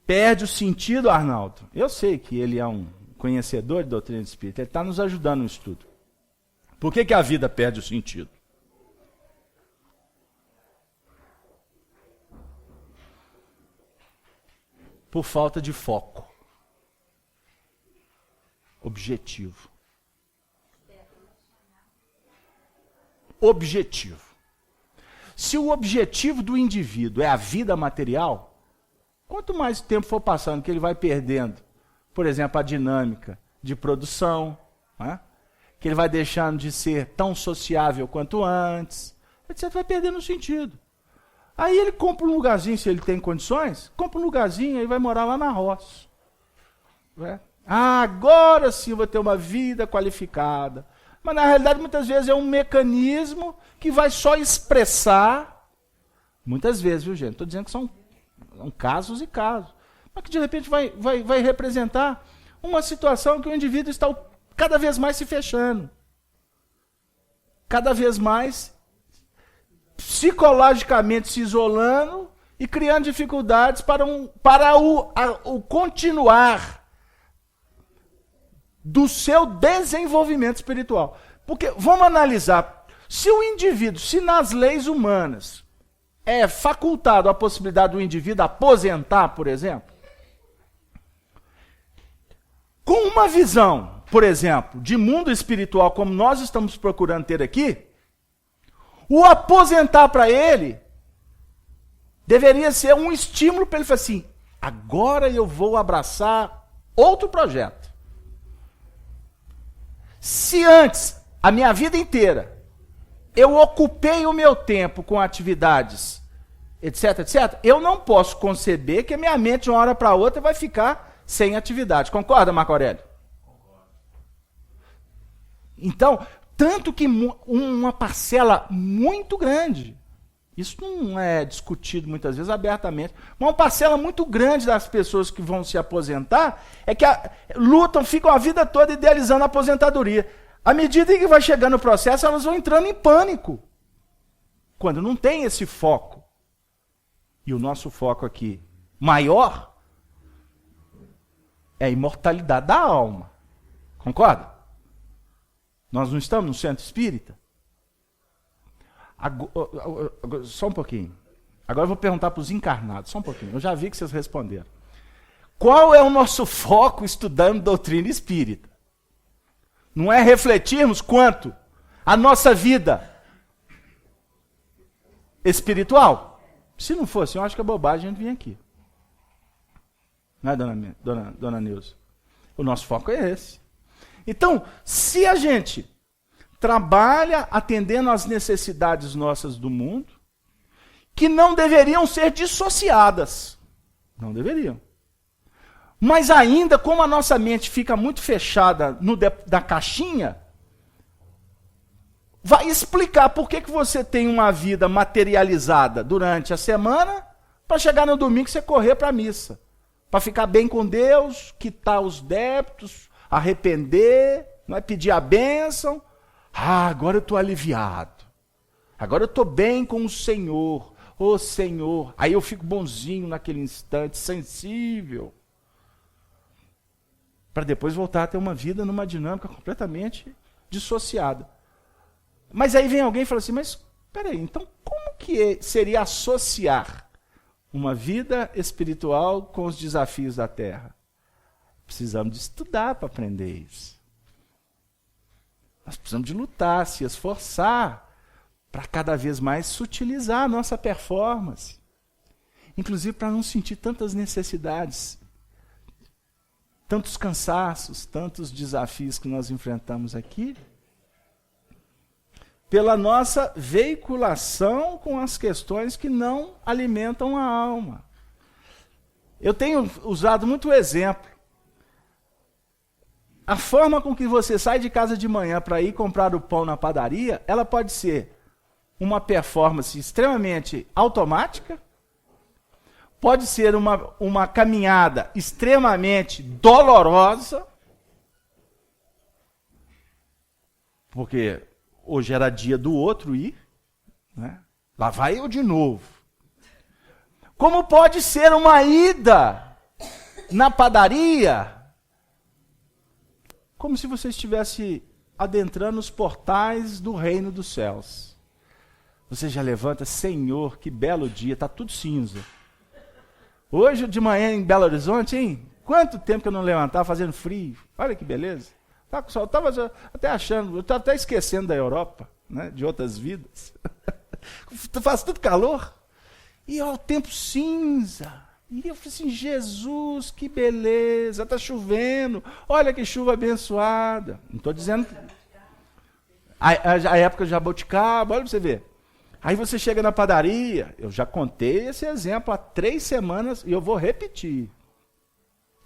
Perde o sentido, Arnaldo. Eu sei que ele é um conhecedor de doutrina espírita, ele está nos ajudando no estudo. Por que a vida perde o sentido? Por falta de foco. Objetivo. Objetivo. Se o objetivo do indivíduo é a vida material, quanto mais o tempo for passando que ele vai perdendo, por exemplo, a dinâmica de produção, né? Que ele vai deixando de ser tão sociável quanto antes, etc., vai perdendo o sentido. Aí ele compra um lugarzinho, se ele tem condições, compra um lugarzinho e vai morar lá na roça. Né? Ah, agora sim eu vou ter uma vida qualificada. Mas na realidade muitas vezes é um mecanismo que vai só expressar, muitas vezes, viu gente? Estou dizendo que são casos e casos. Mas que de repente vai representar uma situação que o indivíduo está cada vez mais se fechando. Cada vez mais psicologicamente se isolando e criando dificuldades para o continuar do seu desenvolvimento espiritual. Porque, vamos analisar, se nas leis humanas é facultado a possibilidade do indivíduo aposentar, por exemplo, com uma visão, por exemplo, de mundo espiritual como nós estamos procurando ter aqui, o aposentar para ele deveria ser um estímulo para ele falar assim, agora eu vou abraçar outro projeto. Se antes, a minha vida inteira, eu ocupei o meu tempo com atividades, etc, etc, eu não posso conceber que a minha mente de uma hora para outra vai ficar sem atividade. Concorda, Marco Aurélio? Concordo. Então, tanto que uma parcela muito grande, isso não é discutido muitas vezes abertamente, mas uma parcela muito grande das pessoas que vão se aposentar é que lutam, ficam a vida toda idealizando a aposentadoria. À medida que vai chegando o processo, elas vão entrando em pânico. Quando não tem esse foco. E o nosso foco aqui maior é a imortalidade da alma. Concorda? Nós não estamos no centro espírita? Só um pouquinho. Agora eu vou perguntar para os encarnados, só um pouquinho. Eu já vi que vocês responderam. Qual é o nosso foco estudando doutrina espírita? Não é refletirmos quanto a nossa vida espiritual? Se não fosse, eu acho que é bobagem a gente vir aqui. Não é, dona Neuza? O nosso foco é esse. Então, se a gente trabalha atendendo às necessidades nossas do mundo, que não deveriam ser dissociadas. Não deveriam. Mas ainda, como a nossa mente fica muito fechada da caixinha, vai explicar por que você tem uma vida materializada durante a semana, para chegar no domingo você correr para a missa. Para ficar bem com Deus, quitar os débitos, arrepender, não é, pedir a bênção. Ah, agora eu estou aliviado. Agora eu estou bem com o Senhor. Ô Senhor. Aí eu fico bonzinho naquele instante, sensível. Para depois voltar a ter uma vida numa dinâmica completamente dissociada. Mas aí vem alguém e fala assim, mas peraí, então como que seria associar uma vida espiritual com os desafios da Terra? Precisamos de estudar para aprender isso. Nós precisamos de lutar, se esforçar, para cada vez mais sutilizar a nossa performance. Inclusive para não sentir tantas necessidades, tantos cansaços, tantos desafios que nós enfrentamos aqui. pela nossa veiculação com as questões que não alimentam a alma. Eu tenho usado muito o exemplo. A forma com que você sai de casa de manhã para ir comprar o pão na padaria, ela pode ser uma performance extremamente automática, pode ser uma caminhada extremamente dolorosa, porque hoje era dia do outro ir, né? Lá vai eu de novo. Como pode ser uma ida na padaria, como se você estivesse adentrando os portais do reino dos céus. Você já levanta, Senhor, que belo dia, está tudo cinza. Hoje de manhã em Belo Horizonte, hein? Quanto tempo que eu não levantava fazendo frio. Olha que beleza. Tá com sol, estava até achando, eu estava até esquecendo da Europa, né, de outras vidas. Faz tudo calor. E ó, o tempo cinza. E eu falei assim, Jesus, que beleza, está chovendo. Olha que chuva abençoada. Não estou dizendo... A época de jabuticaba, olha para você ver. Aí você chega na padaria, eu já contei esse exemplo há 3 semanas e eu vou repetir.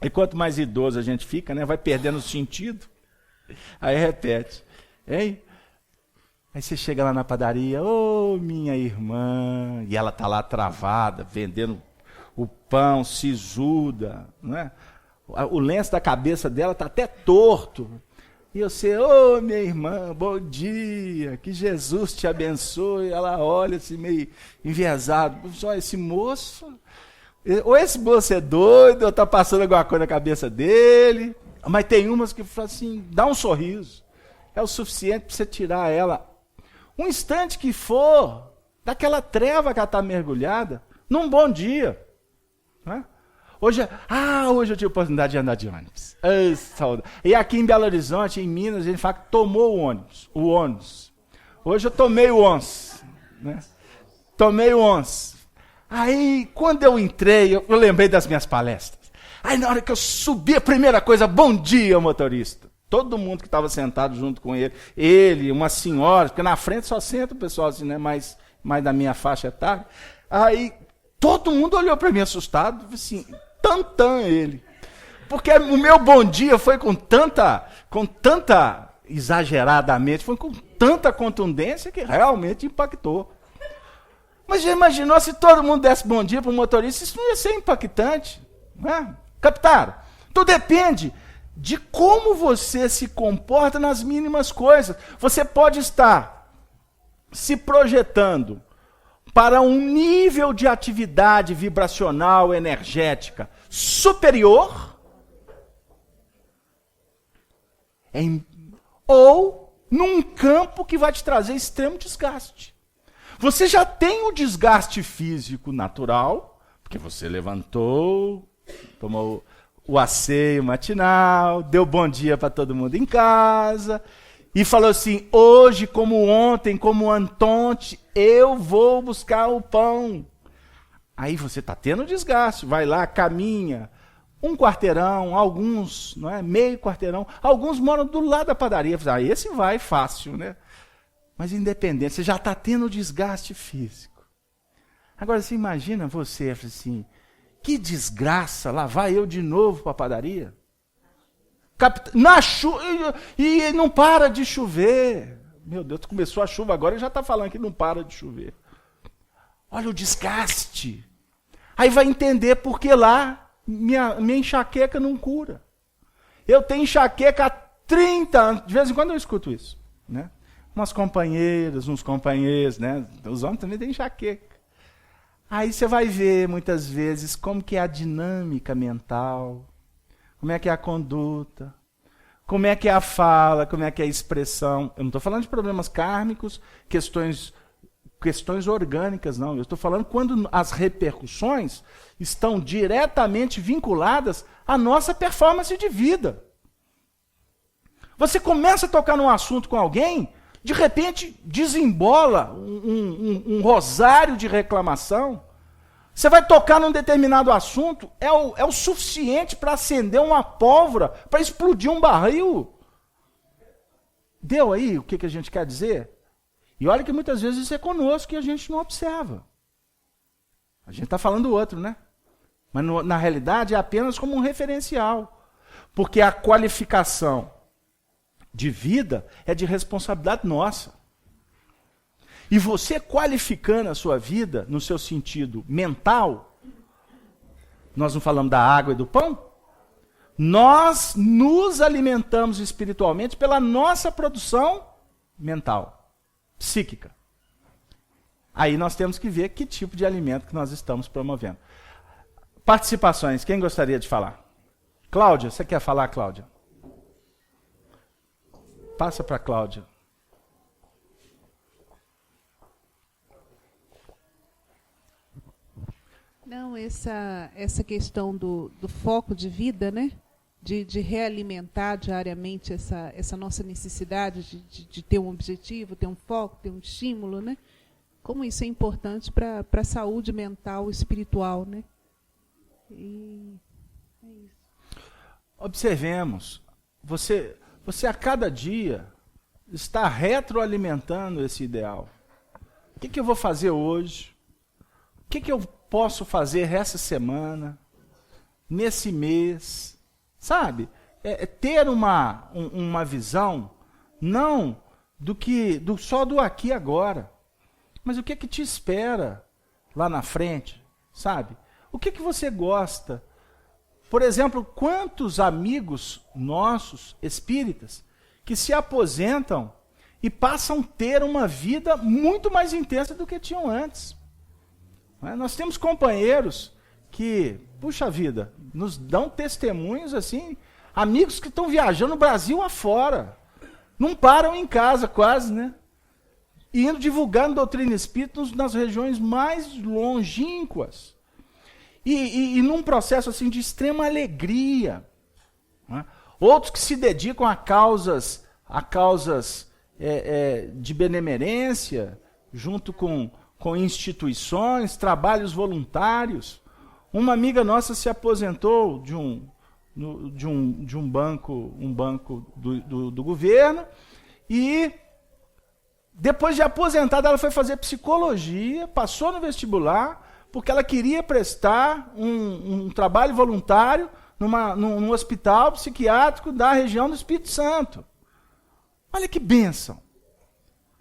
E quanto mais idoso a gente fica, né, vai perdendo o sentido. Aí repete. Hein? Aí você chega lá na padaria, ô minha irmã, e ela está lá travada, vendendo o pão, sisuda, não é? O lenço da cabeça dela está até torto. E você, ô minha irmã, bom dia, que Jesus te abençoe. Ela olha assim meio enviesado. Só esse moço, ou esse moço é doido, ou está passando alguma coisa na cabeça dele. Mas tem umas que falam assim, dá um sorriso. É o suficiente para você tirar ela. Um instante que for, daquela treva que ela está mergulhada, num bom dia. Né? Hoje eu tive a oportunidade de andar de ônibus. E aqui em Belo Horizonte, em Minas, a gente fala que tomou o ônibus. Hoje eu tomei o ônibus. Né? Tomei o ônibus. Aí, quando eu entrei, eu lembrei das minhas palestras. Aí, na hora que eu subi, a primeira coisa, bom dia, motorista. Todo mundo que estava sentado junto com ele, uma senhora, porque na frente só senta o pessoal assim, né, mais da minha faixa etária. Aí, todo mundo olhou para mim assustado, assim, tantã ele. Porque o meu bom dia foi com tanta exageradamente, foi com tanta contundência que realmente impactou. Mas já imaginou se todo mundo desse bom dia para o motorista, isso não ia ser impactante, né? Captaram? Tudo depende de como você se comporta nas mínimas coisas. Você pode estar se projetando para um nível de atividade vibracional, energética superior, ou num campo que vai te trazer extremo desgaste. Você já tem o desgaste físico natural, porque você levantou, tomou o asseio matinal, deu bom dia para todo mundo em casa, e falou assim, hoje, como ontem, como antonte, eu vou buscar o pão. Aí você está tendo desgaste, vai lá, caminha, 1 quarteirão, alguns, não é, meio quarteirão, alguns moram do lado da padaria. Esse vai fácil, né? Mas independente, você já está tendo desgaste físico. Agora você imagina você assim, que desgraça, lá vai eu de novo para a padaria. Na chuva, e não para de chover. Meu Deus, começou a chuva agora e já está falando que não para de chover. Olha o desgaste. Aí vai entender por que lá minha enxaqueca não cura. Eu tenho enxaqueca há 30 anos. De vez em quando eu escuto isso. Né? Umas companheiras, uns companheiros, né? Os homens também têm enxaqueca. Aí você vai ver, muitas vezes, como que é a dinâmica mental, como é que é a conduta, como é que é a fala, como é que é a expressão. Eu não estou falando de problemas kármicos, questões orgânicas, não. Eu estou falando quando as repercussões estão diretamente vinculadas à nossa performance de vida. Você começa a tocar num assunto com alguém, de repente desembola um rosário de reclamação. Você vai tocar num determinado assunto, é o suficiente para acender uma pólvora, para explodir um barril. Deu aí o que a gente quer dizer? E olha que muitas vezes isso é conosco e a gente não observa. A gente está falando do outro, né? Mas na realidade é apenas como um referencial. Porque a qualificação de vida é de responsabilidade nossa. E você qualificando a sua vida no seu sentido mental, nós não falamos da água e do pão? Nós nos alimentamos espiritualmente pela nossa produção mental, psíquica. Aí nós temos que ver que tipo de alimento que nós estamos promovendo. Participações, quem gostaria de falar? Cláudia, você quer falar, Cláudia? Passa para a Cláudia. Não, essa questão do foco de vida, né? De realimentar diariamente essa nossa necessidade de ter um objetivo, ter um foco, ter um estímulo, né? Como isso é importante para a saúde mental e espiritual, né? E é isso. Observemos, você a cada dia está retroalimentando esse ideal. O que eu vou fazer hoje? O que eu posso fazer essa semana, nesse mês? Sabe? Ter uma visão, não só do aqui e agora, mas o que te espera lá na frente, sabe? O que você gosta? Por exemplo, quantos amigos nossos, espíritas, que se aposentam e passam a ter uma vida muito mais intensa do que tinham antes. Nós temos companheiros que, puxa vida, nos dão testemunhos assim, amigos que estão viajando o Brasil afora, não param em casa quase, né? E indo divulgando doutrina espírita nas regiões mais longínquas. E num processo assim de extrema alegria. Né? Outros que se dedicam a causas de benemerência, junto com instituições, trabalhos voluntários. Uma amiga nossa se aposentou de um banco do governo, e depois de aposentada ela foi fazer psicologia, passou no vestibular, porque ela queria prestar um trabalho voluntário num hospital psiquiátrico da região do Espírito Santo. Olha que bênção.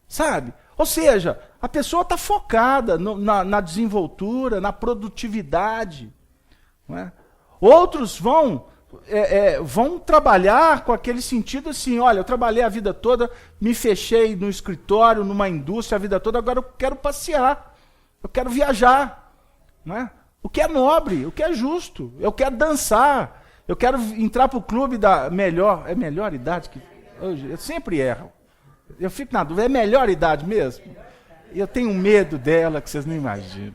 Sabe? Ou seja, a pessoa está focada na desenvoltura, na produtividade. Não é? Outros vão trabalhar com aquele sentido assim, olha, eu trabalhei a vida toda, me fechei no escritório, numa indústria a vida toda, agora eu quero passear, eu quero viajar. Não é? O que é nobre, o que é justo, eu quero dançar, eu quero entrar para o clube da melhor idade, que eu sempre erro. Eu fico na dúvida, é melhor idade mesmo? Eu tenho medo dela, que vocês não imaginam.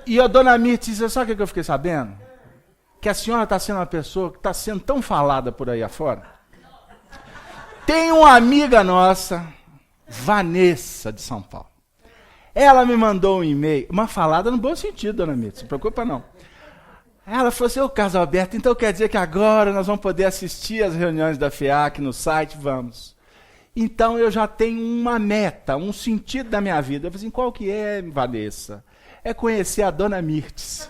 E a dona Mirtes, sabe o que eu fiquei sabendo? Que a senhora está sendo uma pessoa que está sendo tão falada por aí afora. Tem uma amiga nossa, Vanessa, de São Paulo. Ela me mandou um e-mail, uma falada no bom sentido, dona Mirtes, não se preocupa não. Ela falou assim, ô Carlos Alberto, então quer dizer que agora nós vamos poder assistir às reuniões da FEAC no site? Vamos. Então eu já tenho uma meta, um sentido da minha vida. Eu falei assim, qual que é, Vanessa? É conhecer a dona Mirtes.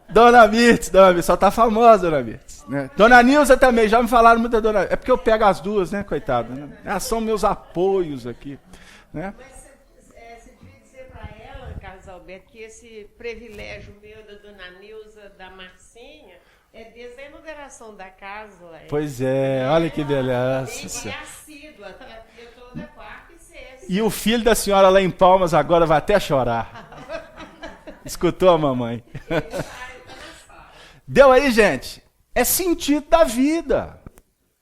Dona Mirtes, só tá famosa, dona Mirtes. Né? Dona Nilza também, já me falaram muito da dona. É porque eu pego as duas, né, coitada. Né? Elas são meus apoios aqui. Né? Mas você devia dizer para ela, Carlos Alberto, que esse privilégio meu da dona Nilza, da Marcinha, é desde a inauguração da casa. Pois é, olha que beleza. Bem assídua, eu toda quarta e sexta. E o filho da senhora lá em Palmas agora vai até chorar. Escutou a mamãe? Deu aí, gente? É sentido da vida.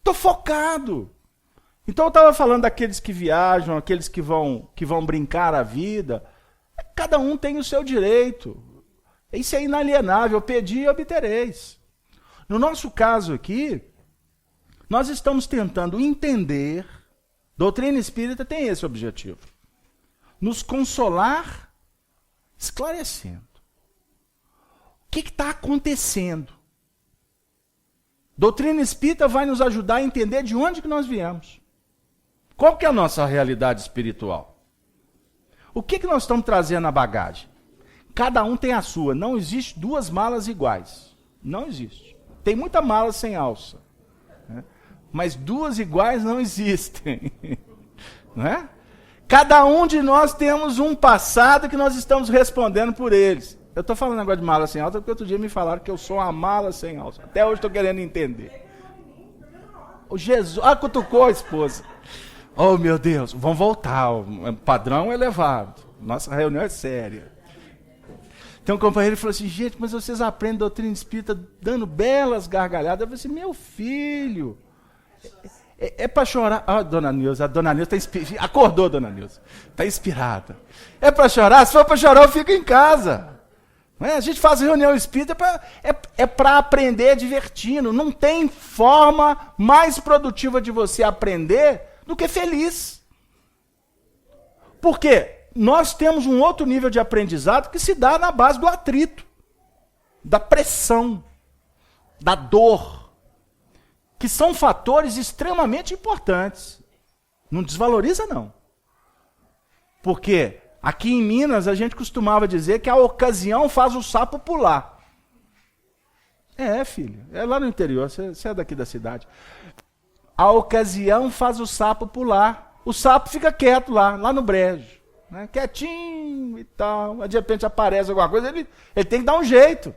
Tô focado. Então eu estava falando daqueles que viajam, aqueles que vão brincar a vida. Cada um tem o seu direito. Isso é inalienável. Pedi e obtereis. No nosso caso aqui, nós estamos tentando entender. Doutrina espírita tem esse objetivo. Nos consolar, esclarecendo. O que está acontecendo? Doutrina espírita vai nos ajudar a entender de onde que nós viemos. Qual que é a nossa realidade espiritual? O que nós estamos trazendo na bagagem? Cada um tem a sua. Não existe duas malas iguais. Não existe. Tem muita mala sem alça. Né? Mas duas iguais não existem. Não é? Cada um de nós temos um passado que nós estamos respondendo por eles. Eu estou falando negócio de mala sem alça porque outro dia me falaram que eu sou uma mala sem alça. Até hoje estou querendo entender. O Jesus... cutucou a esposa. Oh, meu Deus. Vamos voltar. O padrão elevado. Nossa reunião é séria. Tem um companheiro que falou assim, gente, mas vocês aprendem doutrina espírita dando belas gargalhadas. Eu falei assim, meu filho... É para chorar. Ah, dona Nilza, a dona Nilza está inspirada. Acordou, dona Nilza. Está inspirada. É para chorar? Se for para chorar, eu fico em casa. Não é? A gente faz reunião espírita para aprender divertindo. Não tem forma mais produtiva de você aprender do que feliz. Por quê? Nós temos um outro nível de aprendizado que se dá na base do atrito, da pressão, da dor, que são fatores extremamente importantes. Não desvaloriza, não. Porque aqui em Minas a gente costumava dizer que a ocasião faz o sapo pular. Filho. É lá no interior, você é daqui da cidade. A ocasião faz o sapo pular. O sapo fica quieto lá no brejo. Né? Quietinho e tal. De repente aparece alguma coisa, ele tem que dar um jeito.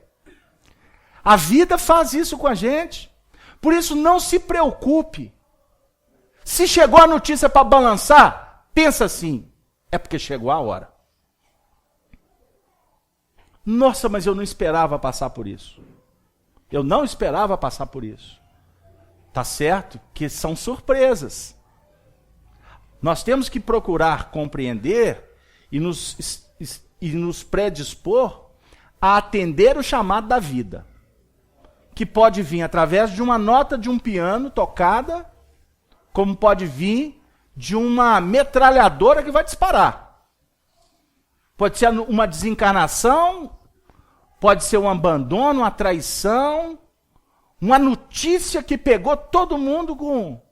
A vida faz isso com a gente. Por isso, não se preocupe. Se chegou a notícia para balançar, pensa assim, é porque chegou a hora. Nossa, mas eu não esperava passar por isso. Eu não esperava passar por isso. Tá certo que são surpresas. Nós temos que procurar compreender e nos predispor a atender o chamado da vida. Que pode vir através de uma nota de um piano tocada, como pode vir de uma metralhadora que vai disparar. Pode ser uma desencarnação, pode ser um abandono, uma traição, uma notícia que pegou todo mundo com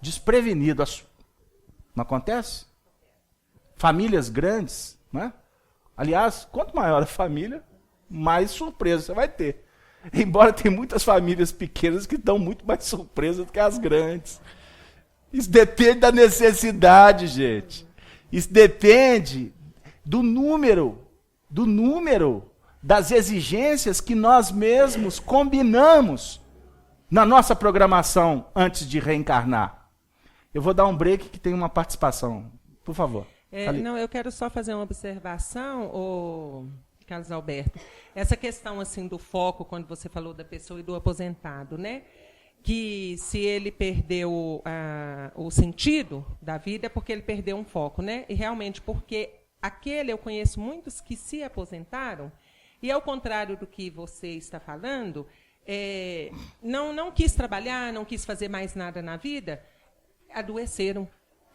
desprevenido. Não acontece? Famílias grandes, né? Aliás, quanto maior a família, mais surpresa você vai ter. Embora tem muitas famílias pequenas que dão muito mais surpresa do que as grandes. Isso depende da necessidade, gente. Isso depende do número das exigências que nós mesmos combinamos na nossa programação antes de reencarnar. Eu vou dar um break que tem uma participação. Por favor. Não, eu quero só fazer uma observação, Carlos Alberto. Essa questão assim do foco, quando você falou da pessoa e do aposentado, né? Que se ele perdeu o sentido da vida é porque ele perdeu um foco, né? E realmente, porque eu conheço muitos que se aposentaram, e ao contrário do que você está falando, não quis trabalhar, não quis fazer mais nada na vida, adoeceram.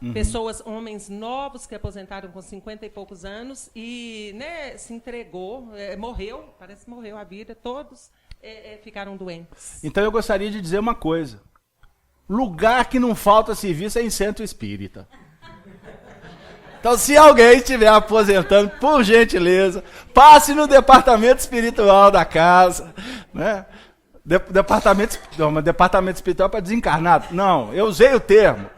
Uhum. Pessoas, homens novos que aposentaram com 50 e poucos anos e, né, se entregou, morreu, parece que morreu a vida, todos ficaram doentes. Então eu gostaria de dizer uma coisa. Lugar que não falta serviço é em centro espírita. Então se alguém estiver aposentando, por gentileza, passe no departamento espiritual da casa, né? Departamento espiritual para desencarnado. Não, eu usei o termo.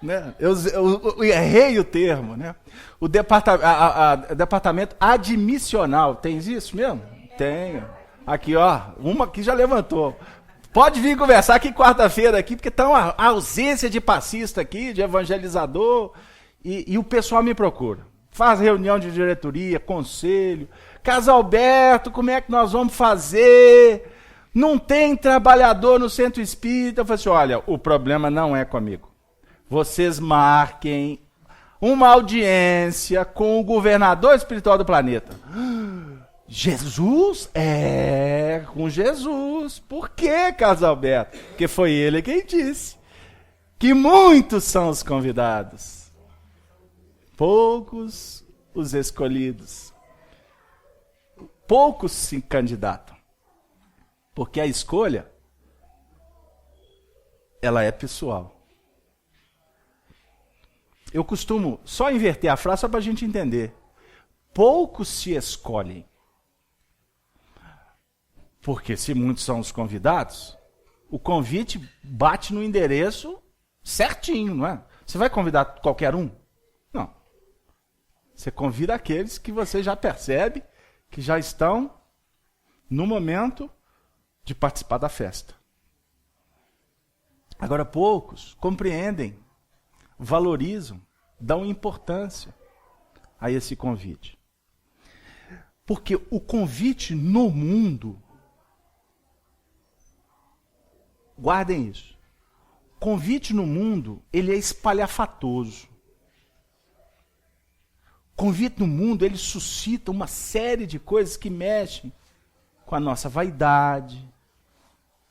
Né? Eu errei o termo. Né? O departamento admissional, tem isso mesmo? Tenho. Aqui, ó, uma que já levantou. Pode vir conversar aqui quarta-feira, aqui, porque está uma ausência de passista aqui, de evangelizador, e o pessoal me procura. Faz reunião de diretoria, conselho. Carlos Alberto, como é que nós vamos fazer? Não tem trabalhador no centro espírita. Eu falei assim, olha, o problema não é comigo. Vocês marquem uma audiência com o governador espiritual do planeta. Jesus? Com Jesus. Por quê, Carlos Alberto? Porque foi ele quem disse que muitos são os convidados, poucos os escolhidos. Poucos se candidatam. Porque a escolha ela é pessoal. Eu costumo só inverter a frase só para a gente entender. Poucos se escolhem. Porque se muitos são os convidados, o convite bate no endereço certinho, não é? Você vai convidar qualquer um? Não. Você convida aqueles que você já percebe que já estão no momento de participar da festa. Agora, poucos compreendem, valorizam, dão importância a esse convite. Porque o convite no mundo, guardem isso, o convite no mundo, ele é espalhafatoso. O convite no mundo, ele suscita uma série de coisas que mexem com a nossa vaidade,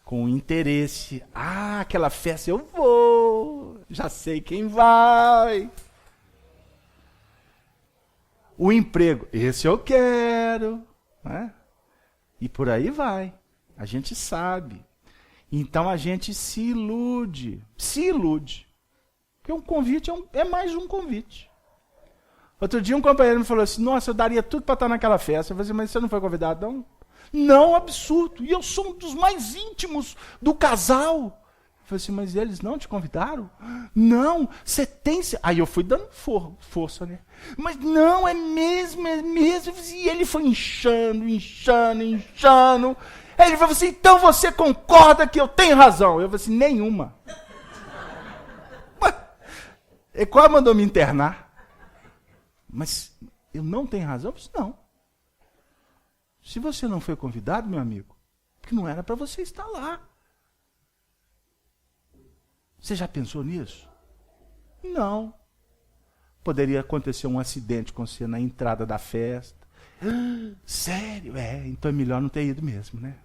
com o interesse. Ah, aquela festa eu vou, já sei quem vai. O emprego, esse eu quero. Né? E por aí vai. A gente sabe. Então a gente se ilude. Se ilude. Porque um convite é mais um convite. Outro dia um companheiro me falou assim, nossa, eu daria tudo para estar naquela festa. Eu falei assim, mas você não foi convidado, não? Não, absurdo. E eu sou um dos mais íntimos do casal. Eu falei assim, mas eles não te convidaram? Não, você tem... Aí eu fui dando força, né? Mas não, é mesmo, é mesmo. E ele foi inchando. Aí ele falou assim, então você concorda que eu tenho razão? Eu falei assim, nenhuma. Ele quase mandou me internar. Mas eu não tenho razão? Eu falei assim, não. Se você não foi convidado, meu amigo, porque não era para você estar lá. Você já pensou nisso? Não. Poderia acontecer um acidente com você na entrada da festa. Sério? Então é melhor não ter ido mesmo, né?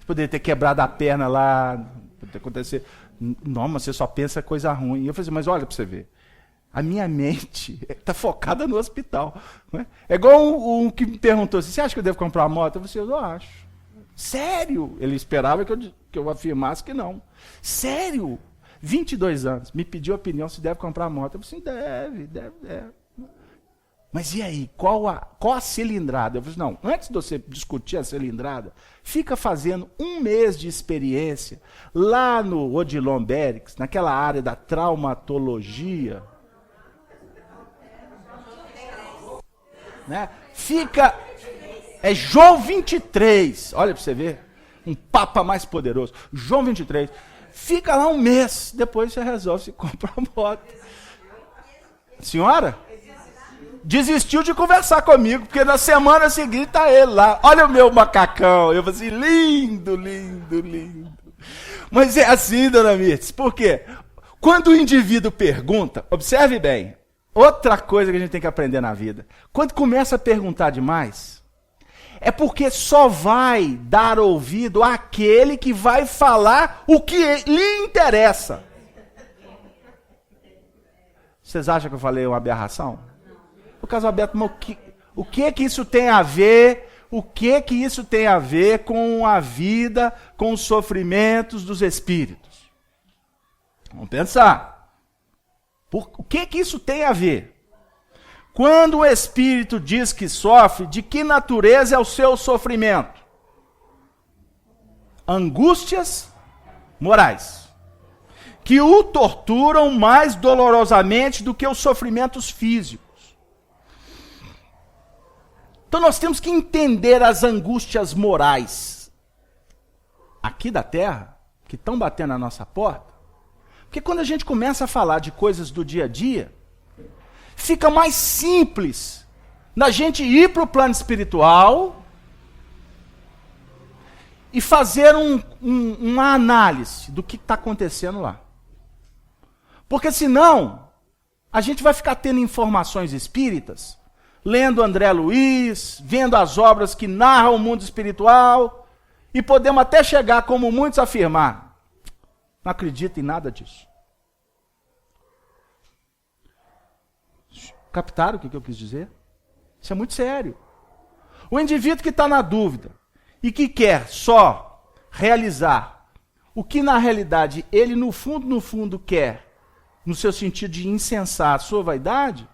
Você poderia ter quebrado a perna lá, poderia acontecer. Não, mas você só pensa coisa ruim. E eu falei assim, mas olha para você ver. A minha mente está focada no hospital. Né? É igual um que me perguntou assim, você acha que eu devo comprar uma moto? Eu falei assim, eu acho. Sério? Ele esperava que eu afirmasse que não. Sério? 22 anos. Me pediu a opinião se deve comprar uma moto. Eu falei assim, deve. Mas e aí? Qual a cilindrada? Eu falei assim, não, antes de você discutir a cilindrada, fica fazendo 1 mês de experiência lá no Odilon Berics, naquela área da traumatologia. Né? Fica, é João 23, olha para você ver, um papa mais poderoso, João 23, fica lá 1 mês, depois você resolve se comprar a moto. Senhora? Desistiu de conversar comigo, porque na semana seguinte tá ele lá, olha o meu macacão, eu falei assim, lindo. Mas é assim, dona Mirtes, por quê? Quando o indivíduo pergunta, observe bem, outra coisa que a gente tem que aprender na vida. Quando começa a perguntar demais, é porque só vai dar ouvido àquele que vai falar o que lhe interessa. Vocês acham que eu falei uma aberração? O caso aberto, mas o que isso tem a ver? O que isso tem a ver com a vida, com os sofrimentos dos espíritos? Vamos pensar. O que isso tem a ver? Quando o espírito diz que sofre, de que natureza é o seu sofrimento? Angústias morais, que o torturam mais dolorosamente do que os sofrimentos físicos. Então nós temos que entender as angústias morais aqui da Terra, que estão batendo na nossa porta. Porque quando a gente começa a falar de coisas do dia a dia, fica mais simples na gente ir para o plano espiritual e fazer uma análise do que está acontecendo lá. Porque senão, a gente vai ficar tendo informações espíritas, lendo André Luiz, vendo as obras que narram o mundo espiritual, e podemos até chegar, como muitos afirmar, não acredito em nada disso. Captaram o que eu quis dizer? Isso é muito sério. O indivíduo que está na dúvida e que quer só realizar o que na realidade ele no fundo quer, no seu sentido de incensar a sua vaidade,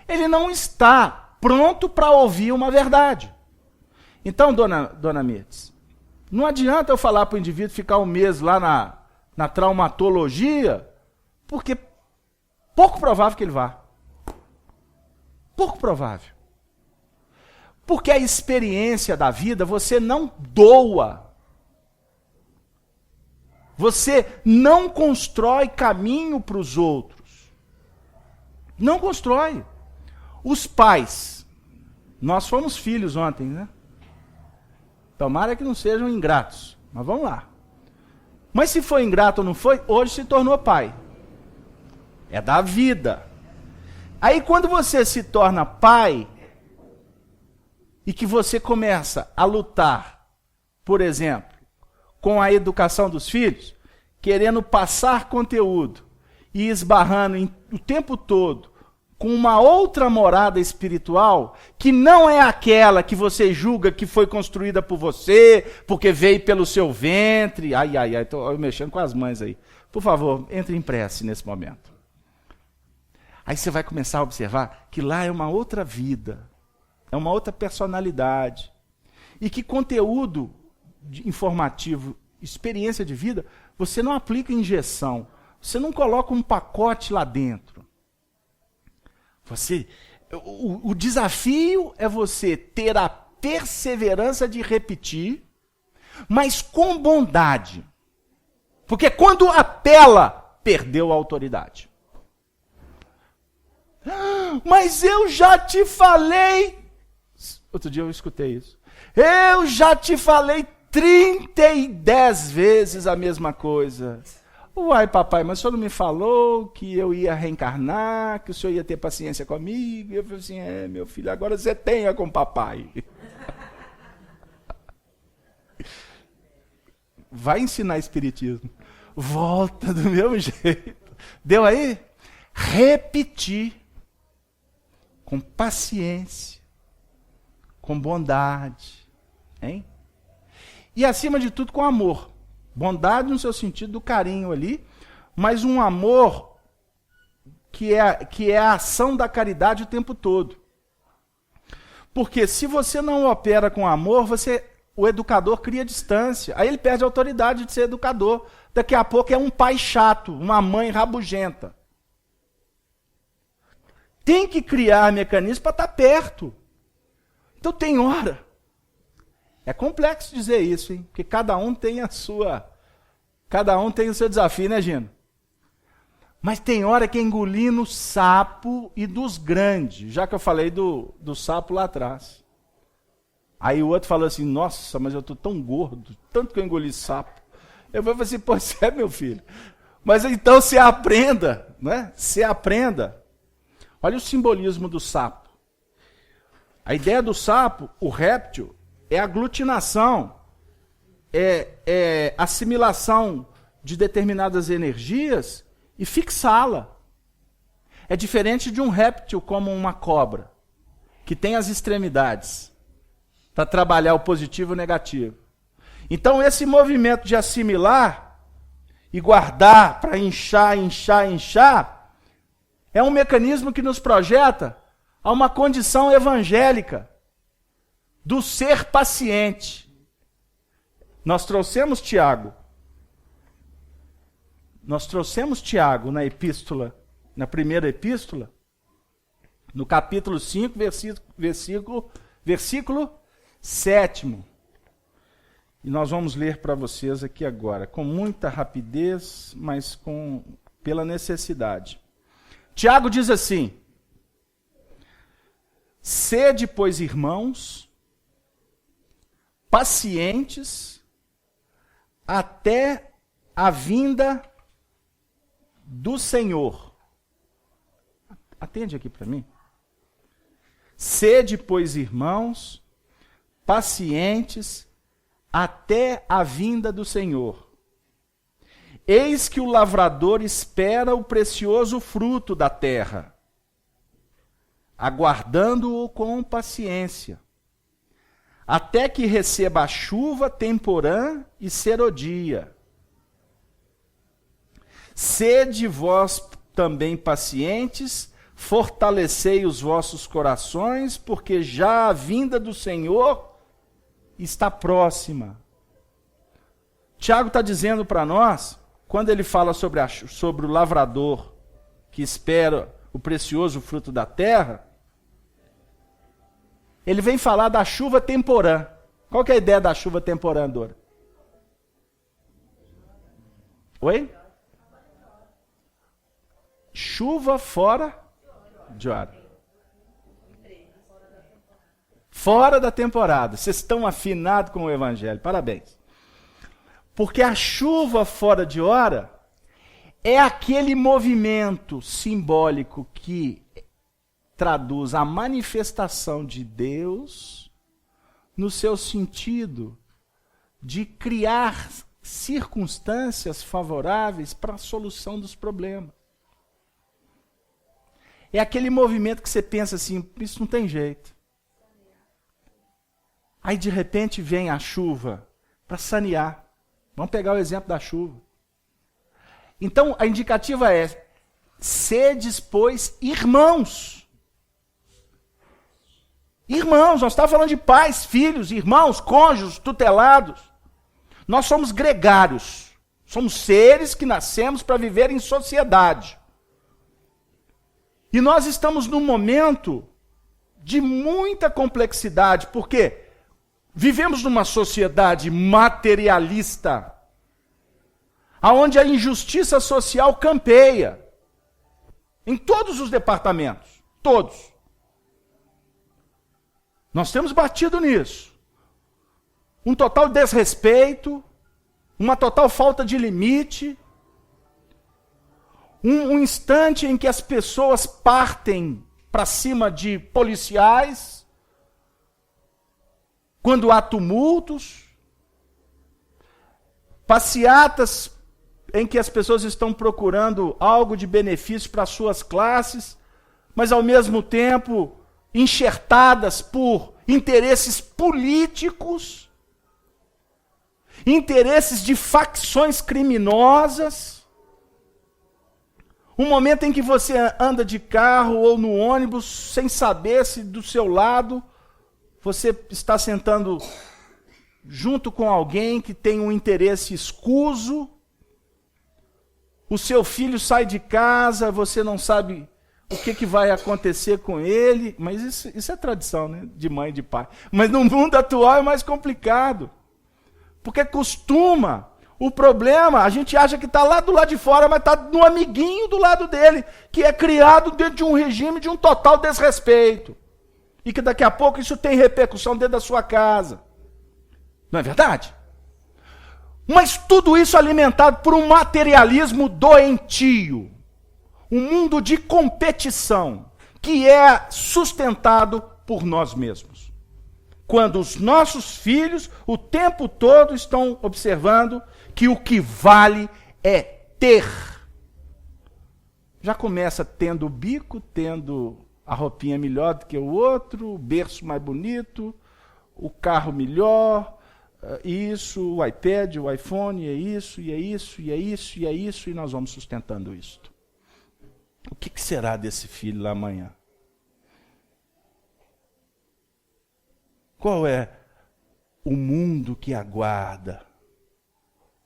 ele não está pronto para ouvir uma verdade. Então, dona Mirtes, não adianta eu falar para o indivíduo ficar um mês lá na traumatologia, porque pouco provável que ele vá. Pouco provável. Porque a experiência da vida você não doa. Você não constrói caminho para os outros. Não constrói. Os pais, nós fomos filhos ontem, né? Tomara que não sejam ingratos, mas vamos lá. Mas se foi ingrato ou não foi, hoje se tornou pai. É da vida. Aí quando você se torna pai, e que você começa a lutar, por exemplo, com a educação dos filhos, querendo passar conteúdo e esbarrando o tempo todo com uma outra morada espiritual, que não é aquela que você julga que foi construída por você, porque veio pelo seu ventre. Ai, estou mexendo com as mães aí. Por favor, entre em prece nesse momento. Aí você vai começar a observar que lá é uma outra vida, é uma outra personalidade. E que conteúdo informativo, experiência de vida, você não aplica injeção. Você não coloca um pacote lá dentro. O desafio é você ter a perseverança de repetir, mas com bondade. Porque quando apela, perdeu a autoridade. Mas eu já te falei. Outro dia eu escutei isso. Eu já te falei 10 vezes a mesma coisa. Uai, papai, mas o senhor não me falou que eu ia reencarnar, que o senhor ia ter paciência comigo? E eu falei assim, meu filho, agora você tenha com papai. Vai ensinar espiritismo. Volta do mesmo jeito. Deu aí? Repetir. Com paciência. Com bondade. Hein? E acima de tudo com amor. Bondade no seu sentido do carinho ali, mas um amor que é a ação da caridade o tempo todo. Porque se você não opera com amor, o educador cria distância. Aí ele perde a autoridade de ser educador. Daqui a pouco é um pai chato, uma mãe rabugenta. Tem que criar mecanismo para estar perto. Então tem hora. É complexo dizer isso, hein? Porque cada um tem o seu desafio, né, Gino? Mas tem hora que é engolindo o sapo e dos grandes, já que eu falei do sapo lá atrás. Aí o outro falou assim, nossa, mas eu estou tão gordo, tanto que eu engoli sapo. Eu falei assim, pois é, meu filho. Mas então você aprenda, né? Você aprenda. Olha o simbolismo do sapo. A ideia do sapo, o réptil, é aglutinação, é assimilação de determinadas energias e fixá-la. É diferente de um réptil como uma cobra, que tem as extremidades para trabalhar o positivo e o negativo. Então esse movimento de assimilar e guardar para inchar, é um mecanismo que nos projeta a uma condição evangélica do ser paciente. Nós trouxemos Tiago na epístola, na primeira epístola, no capítulo 5, versículo 7. E nós vamos ler para vocês aqui agora, com muita rapidez, mas pela necessidade. Tiago diz assim: sede, pois, irmãos, pacientes até a vinda do Senhor. Atende aqui para mim. Sede, pois, irmãos, pacientes até a vinda do Senhor. Eis que o lavrador espera o precioso fruto da terra, aguardando-o com paciência, até que receba a chuva temporã e serodia, Sede vós também pacientes, fortalecei os vossos corações, porque já a vinda do Senhor está próxima. Tiago está dizendo para nós, quando ele fala sobre o lavrador que espera o precioso fruto da terra, ele vem falar da chuva temporã. Qual que é a ideia da chuva temporã, Dora? Oi? Chuva fora de hora. Fora da temporada. Vocês estão afinados com o Evangelho. Parabéns. Porque a chuva fora de hora é aquele movimento simbólico que traduz a manifestação de Deus no seu sentido de criar circunstâncias favoráveis para a solução dos problemas. É aquele movimento que você pensa assim, isso não tem jeito. Aí de repente vem a chuva para sanear. Vamos pegar o exemplo da chuva. Então a indicativa é: sedes, pois, irmãos. Irmãos, nós estamos falando de pais, filhos, irmãos, cônjuges, tutelados. Nós somos gregários. Somos seres que nascemos para viver em sociedade. E nós estamos num momento de muita complexidade, porque vivemos numa sociedade materialista, onde a injustiça social campeia, em todos os departamentos, todos. Nós temos batido nisso. Um total desrespeito, uma total falta de limite, um instante em que as pessoas partem para cima de policiais, quando há tumultos, passeatas em que as pessoas estão procurando algo de benefício para suas classes, mas ao mesmo tempo enxertadas por interesses políticos, interesses de facções criminosas. Um momento em que você anda de carro ou no ônibus sem saber se do seu lado você está sentando junto com alguém que tem um interesse escuso. O seu filho sai de casa, você não sabe o que vai acontecer com ele. Mas isso é tradição, né? De mãe e de pai. Mas no mundo atual é mais complicado. Porque costuma... O problema, a gente acha que está lá do lado de fora, mas está no amiguinho do lado dele, que é criado dentro de um regime de um total desrespeito. E que daqui a pouco isso tem repercussão dentro da sua casa. Não é verdade? Mas tudo isso alimentado por um materialismo doentio. Um mundo de competição, que é sustentado por nós mesmos. Quando os nossos filhos o tempo todo estão observando que o que vale é ter. Já começa tendo o bico, tendo a roupinha melhor do que o outro, o berço mais bonito, o carro melhor, isso, o iPad, o iPhone, é isso, e é isso, e é isso, e é isso, e nós vamos sustentando isto. O que será desse filho lá amanhã? Qual é o mundo que aguarda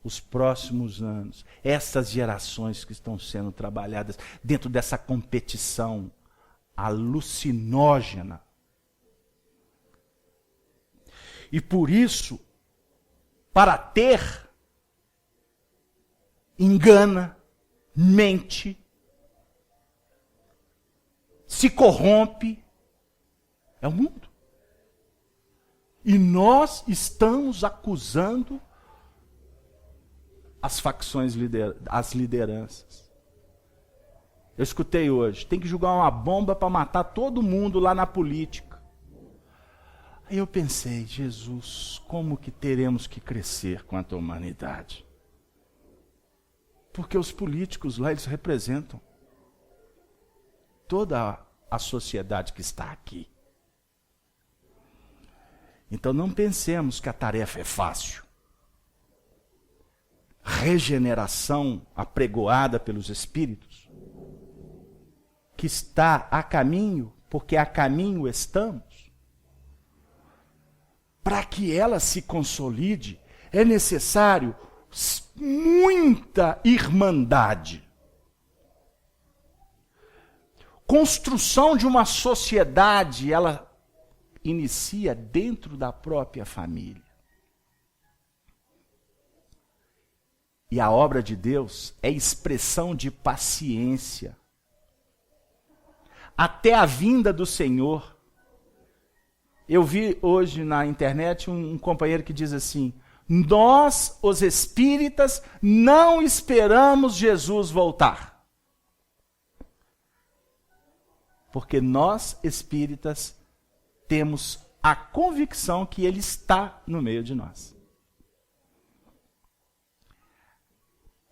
os próximos anos? Essas gerações que estão sendo trabalhadas dentro dessa competição alucinógena. E por isso, para ter, engana, mente, se corrompe, é o mundo. E nós estamos acusando as facções, as lideranças. Eu escutei hoje, tem que jogar uma bomba para matar todo mundo lá na política. Aí eu pensei, Jesus, como que teremos que crescer quanto à humanidade? Porque os políticos lá, eles representam toda a sociedade que está aqui. Então não pensemos que a tarefa é fácil. regeneração apregoada pelos Espíritos, que está a caminho, porque a caminho estamos, para que ela se consolide, é necessário muita irmandade. Construção de uma sociedade, ela inicia dentro da própria família. E a obra de Deus é expressão de paciência. Até a vinda do Senhor. Eu vi hoje na internet um companheiro que diz assim: nós, os espíritas, não esperamos Jesus voltar. Porque nós, espíritas, temos a convicção que Ele está no meio de nós.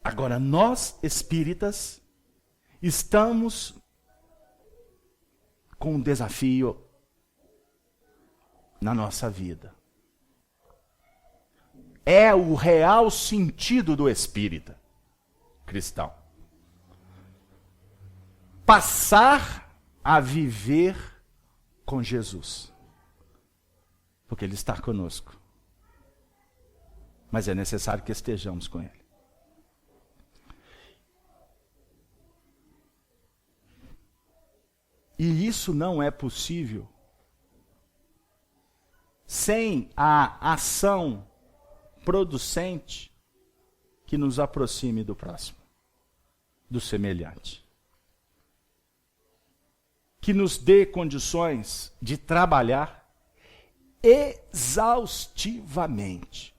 Agora, nós, espíritas, estamos com um desafio na nossa vida. É o real sentido do espírita cristão. Passar a viver com Jesus. Porque Ele está conosco. Mas é necessário que estejamos com Ele. E isso não é possível sem a ação producente que nos aproxime do próximo, do semelhante. Que nos dê condições de trabalhar exaustivamente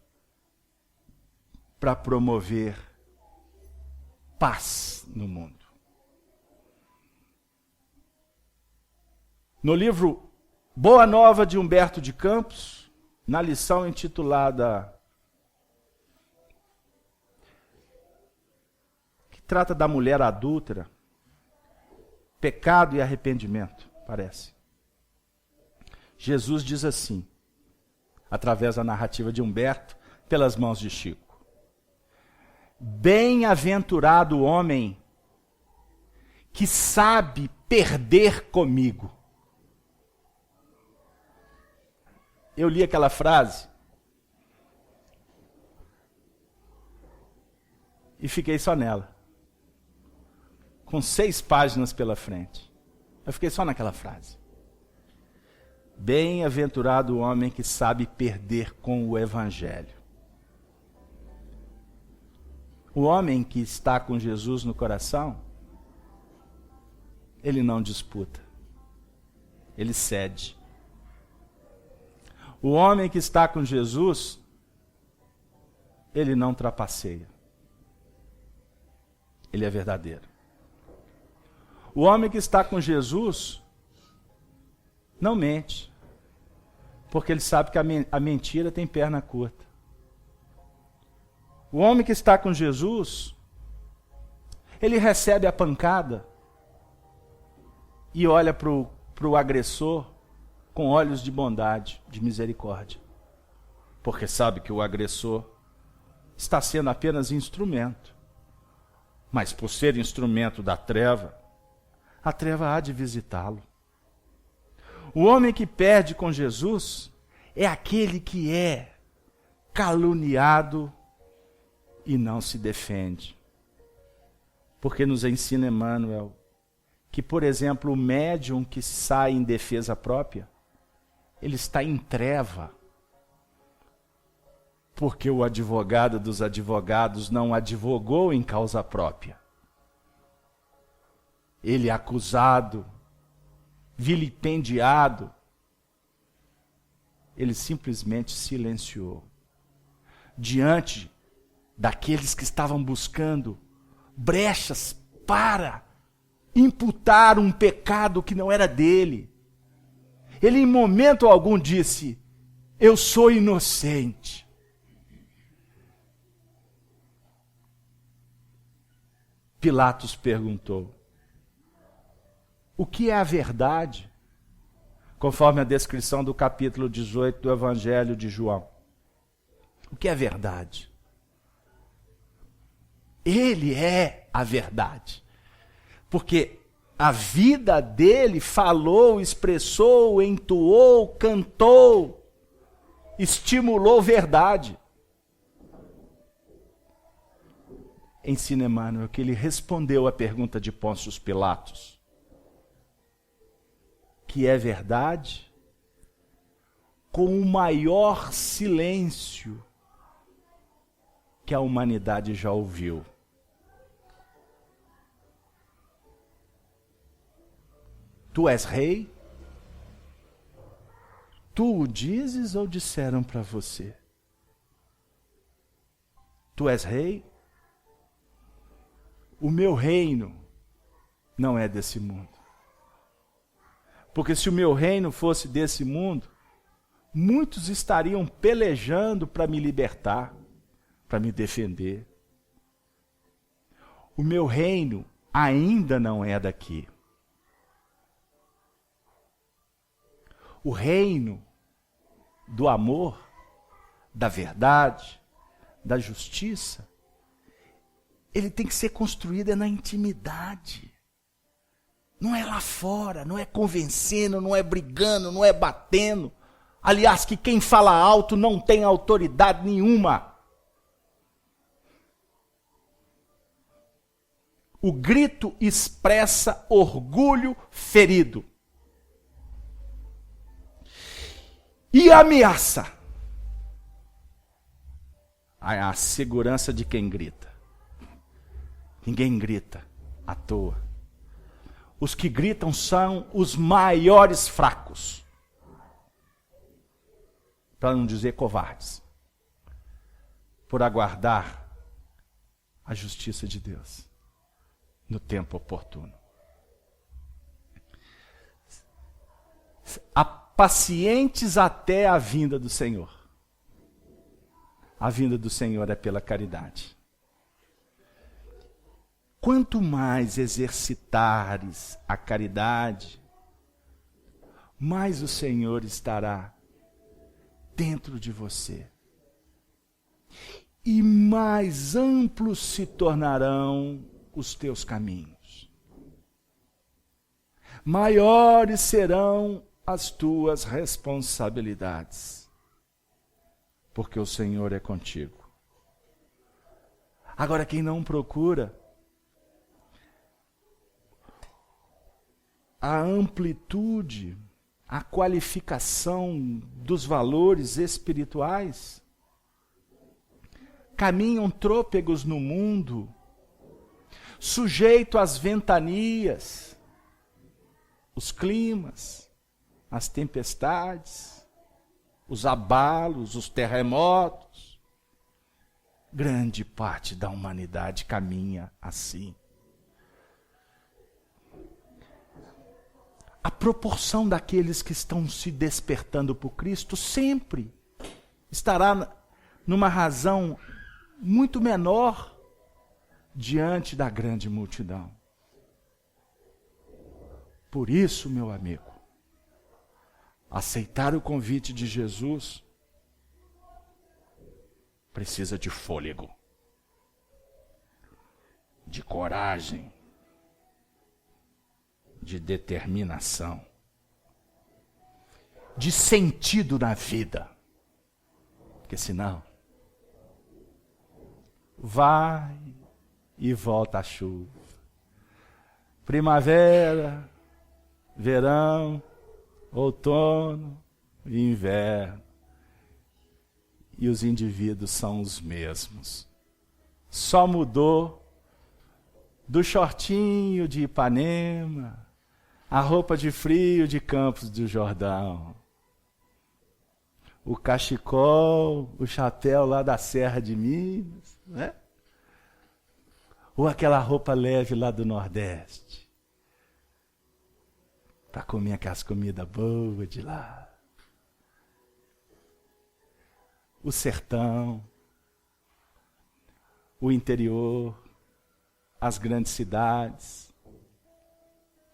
para promover paz no mundo. No livro Boa Nova de Humberto de Campos, na lição intitulada, que trata da mulher adúltera, pecado e arrependimento, parece. Jesus diz assim, através da narrativa de Humberto, pelas mãos de Chico: bem-aventurado o homem que sabe perder comigo. Eu li aquela frase e fiquei só nela. Com 6 páginas pela frente. Eu fiquei só naquela frase. Bem-aventurado o homem que sabe perder com o Evangelho. O homem que está com Jesus no coração, ele não disputa. Ele cede. O homem que está com Jesus, ele não trapaceia. Ele é verdadeiro. O homem que está com Jesus não mente, porque ele sabe que a mentira tem perna curta. O homem que está com Jesus, ele recebe a pancada e olha para o agressor com olhos de bondade, de misericórdia. Porque sabe que o agressor está sendo apenas instrumento. Mas por ser instrumento da treva, a treva há de visitá-lo. O homem que perde com Jesus é aquele que é caluniado e não se defende. Porque nos ensina Emmanuel que, por exemplo, o médium que sai em defesa própria, ele está em treva, porque o advogado dos advogados não advogou em causa própria. Ele é acusado, vilipendiado, ele simplesmente silenciou. Diante daqueles que estavam buscando brechas para imputar um pecado que não era dele, ele em momento algum disse: eu sou inocente. Pilatos perguntou: o que é a verdade? Conforme a descrição do capítulo 18 do Evangelho de João. O que é verdade? Ele é a verdade. Porque a vida dele falou, expressou, entoou, cantou, estimulou verdade. Ensina Emmanuel que ele respondeu à pergunta de Pôncio Pilatos, que é verdade, com o maior silêncio que a humanidade já ouviu. Tu és rei? Tu o dizes ou disseram para você? Tu és rei? O meu reino não é desse mundo. Porque se o meu reino fosse desse mundo, muitos estariam pelejando para me libertar, para me defender. O meu reino ainda não é daqui. O reino do amor, da verdade, da justiça, ele tem que ser construído na intimidade. Não é lá fora, não é convencendo, não é brigando, não é batendo. Aliás, que quem fala alto não tem autoridade nenhuma. O grito expressa orgulho ferido. E a ameaça? A segurança de quem grita. Ninguém grita à toa. Os que gritam são os maiores fracos. Para não dizer covardes. Por aguardar a justiça de Deus no tempo oportuno. Pacientes até a vinda do Senhor. A vinda do Senhor é pela caridade. Quanto mais exercitares a caridade, mais o Senhor estará dentro de você. E mais amplos se tornarão os teus caminhos. Maiores serão as tuas responsabilidades. Porque o Senhor é contigo. Agora, quem não procura a amplitude, a qualificação dos valores espirituais, caminham trôpegos no mundo, sujeito às ventanias, os climas, as tempestades, os abalos, os terremotos. Grande parte da humanidade caminha assim. A proporção daqueles que estão se despertando por Cristo sempre estará numa razão muito menor diante da grande multidão. Por isso, meu amigo, aceitar o convite de Jesus precisa de fôlego, de coragem, de determinação, de sentido na vida. Porque senão, vai e volta a chuva. Primavera, verão, outono e inverno. E os indivíduos são os mesmos. Só mudou do shortinho de Ipanema, a roupa de frio de Campos do Jordão, o cachecol, o chapéu lá da Serra de Minas, né? Ou aquela roupa leve lá do Nordeste, para comer aquelas comidas boas de lá. O sertão, o interior, as grandes cidades,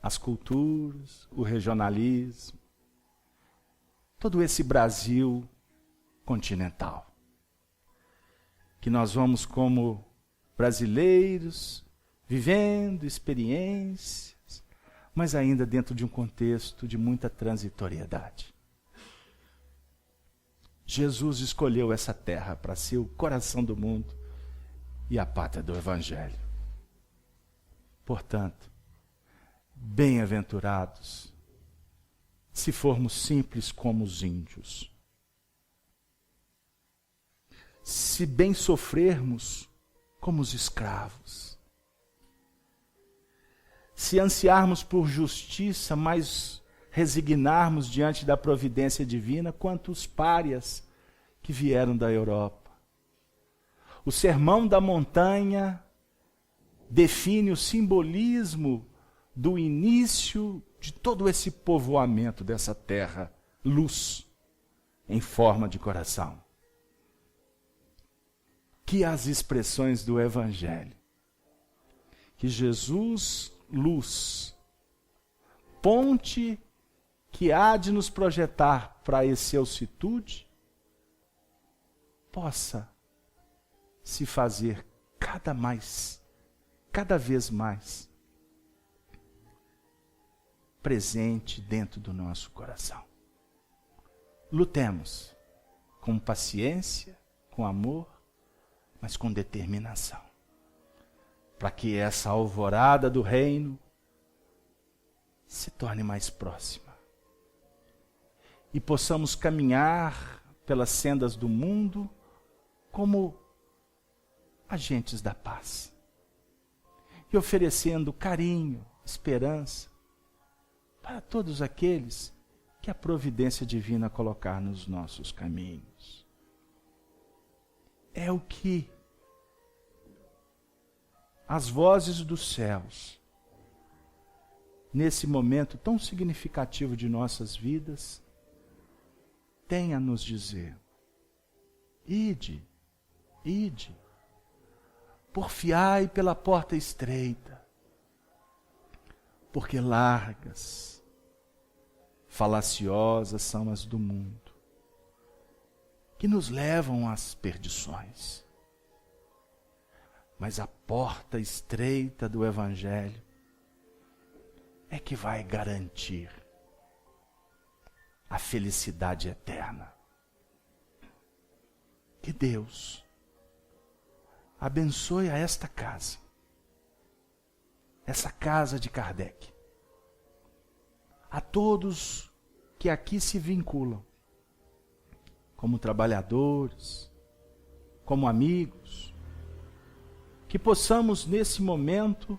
as culturas, o regionalismo, todo esse Brasil continental, que nós vamos como brasileiros, vivendo experiências, mas ainda dentro de um contexto de muita transitoriedade. Jesus escolheu essa terra para ser o coração do mundo e a pátria do Evangelho. Portanto, bem-aventurados se formos simples como os índios. Se bem sofrermos como os escravos. Se ansiarmos por justiça, mas resignarmos diante da providência divina, quanto os párias que vieram da Europa. O Sermão da Montanha define o simbolismo do início de todo esse povoamento dessa terra, luz, em forma de coração. Que as expressões do Evangelho, que Jesus, luz, ponte que há de nos projetar para a excelsitude, possa se fazer cada vez mais presente dentro do nosso coração. Lutemos com paciência, com amor, mas com determinação, para que essa alvorada do reino se torne mais próxima e possamos caminhar pelas sendas do mundo como agentes da paz e oferecendo carinho, esperança para todos aqueles que a providência divina colocar nos nossos caminhos. É o que as vozes dos céus, nesse momento tão significativo de nossas vidas, têm a nos dizer: ide, ide, porfiai pela porta estreita, porque largas, falaciosas são as do mundo, que nos levam às perdições. Mas a porta estreita do Evangelho é que vai garantir a felicidade eterna. Que Deus abençoe a esta casa, essa casa de Kardec, a todos que aqui se vinculam, como trabalhadores, como amigos, que possamos nesse momento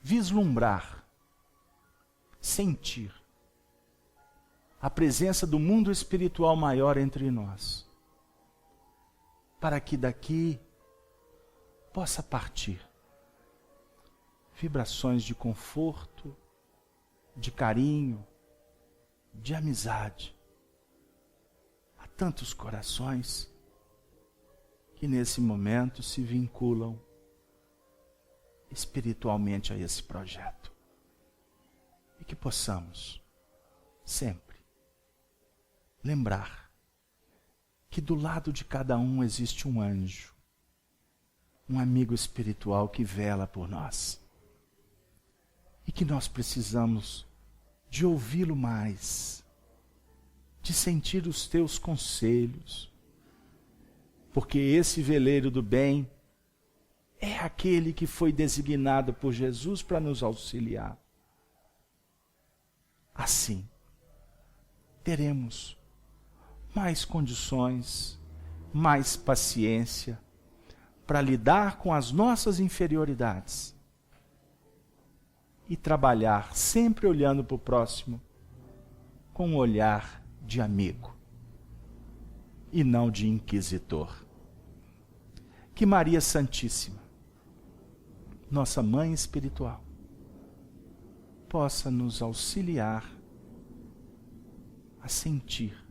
vislumbrar, sentir a presença do mundo espiritual maior entre nós, para que daqui possa partir vibrações de conforto, de carinho, de amizade a tantos corações que nesse momento se vinculam espiritualmente a esse projeto. E que possamos sempre lembrar que do lado de cada um existe um anjo, um amigo espiritual que vela por nós. E que nós precisamos de ouvi-lo mais, de sentir os teus conselhos, porque esse veleiro do bem é aquele que foi designado por Jesus para nos auxiliar. Assim, teremos mais condições, mais paciência para lidar com as nossas inferioridades e trabalhar sempre olhando para o próximo com um olhar de amigo e não de inquisitor. Que Maria Santíssima, nossa Mãe espiritual, possa nos auxiliar a sentir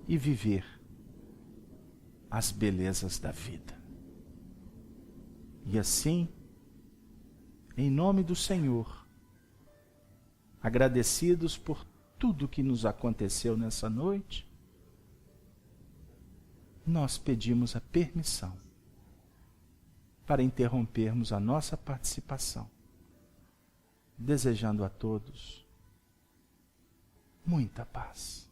e viver as belezas da vida. E assim, em nome do Senhor, agradecidos por tudo que nos aconteceu nessa noite, nós pedimos a permissão para interrompermos a nossa participação. Desejando a todos muita paz.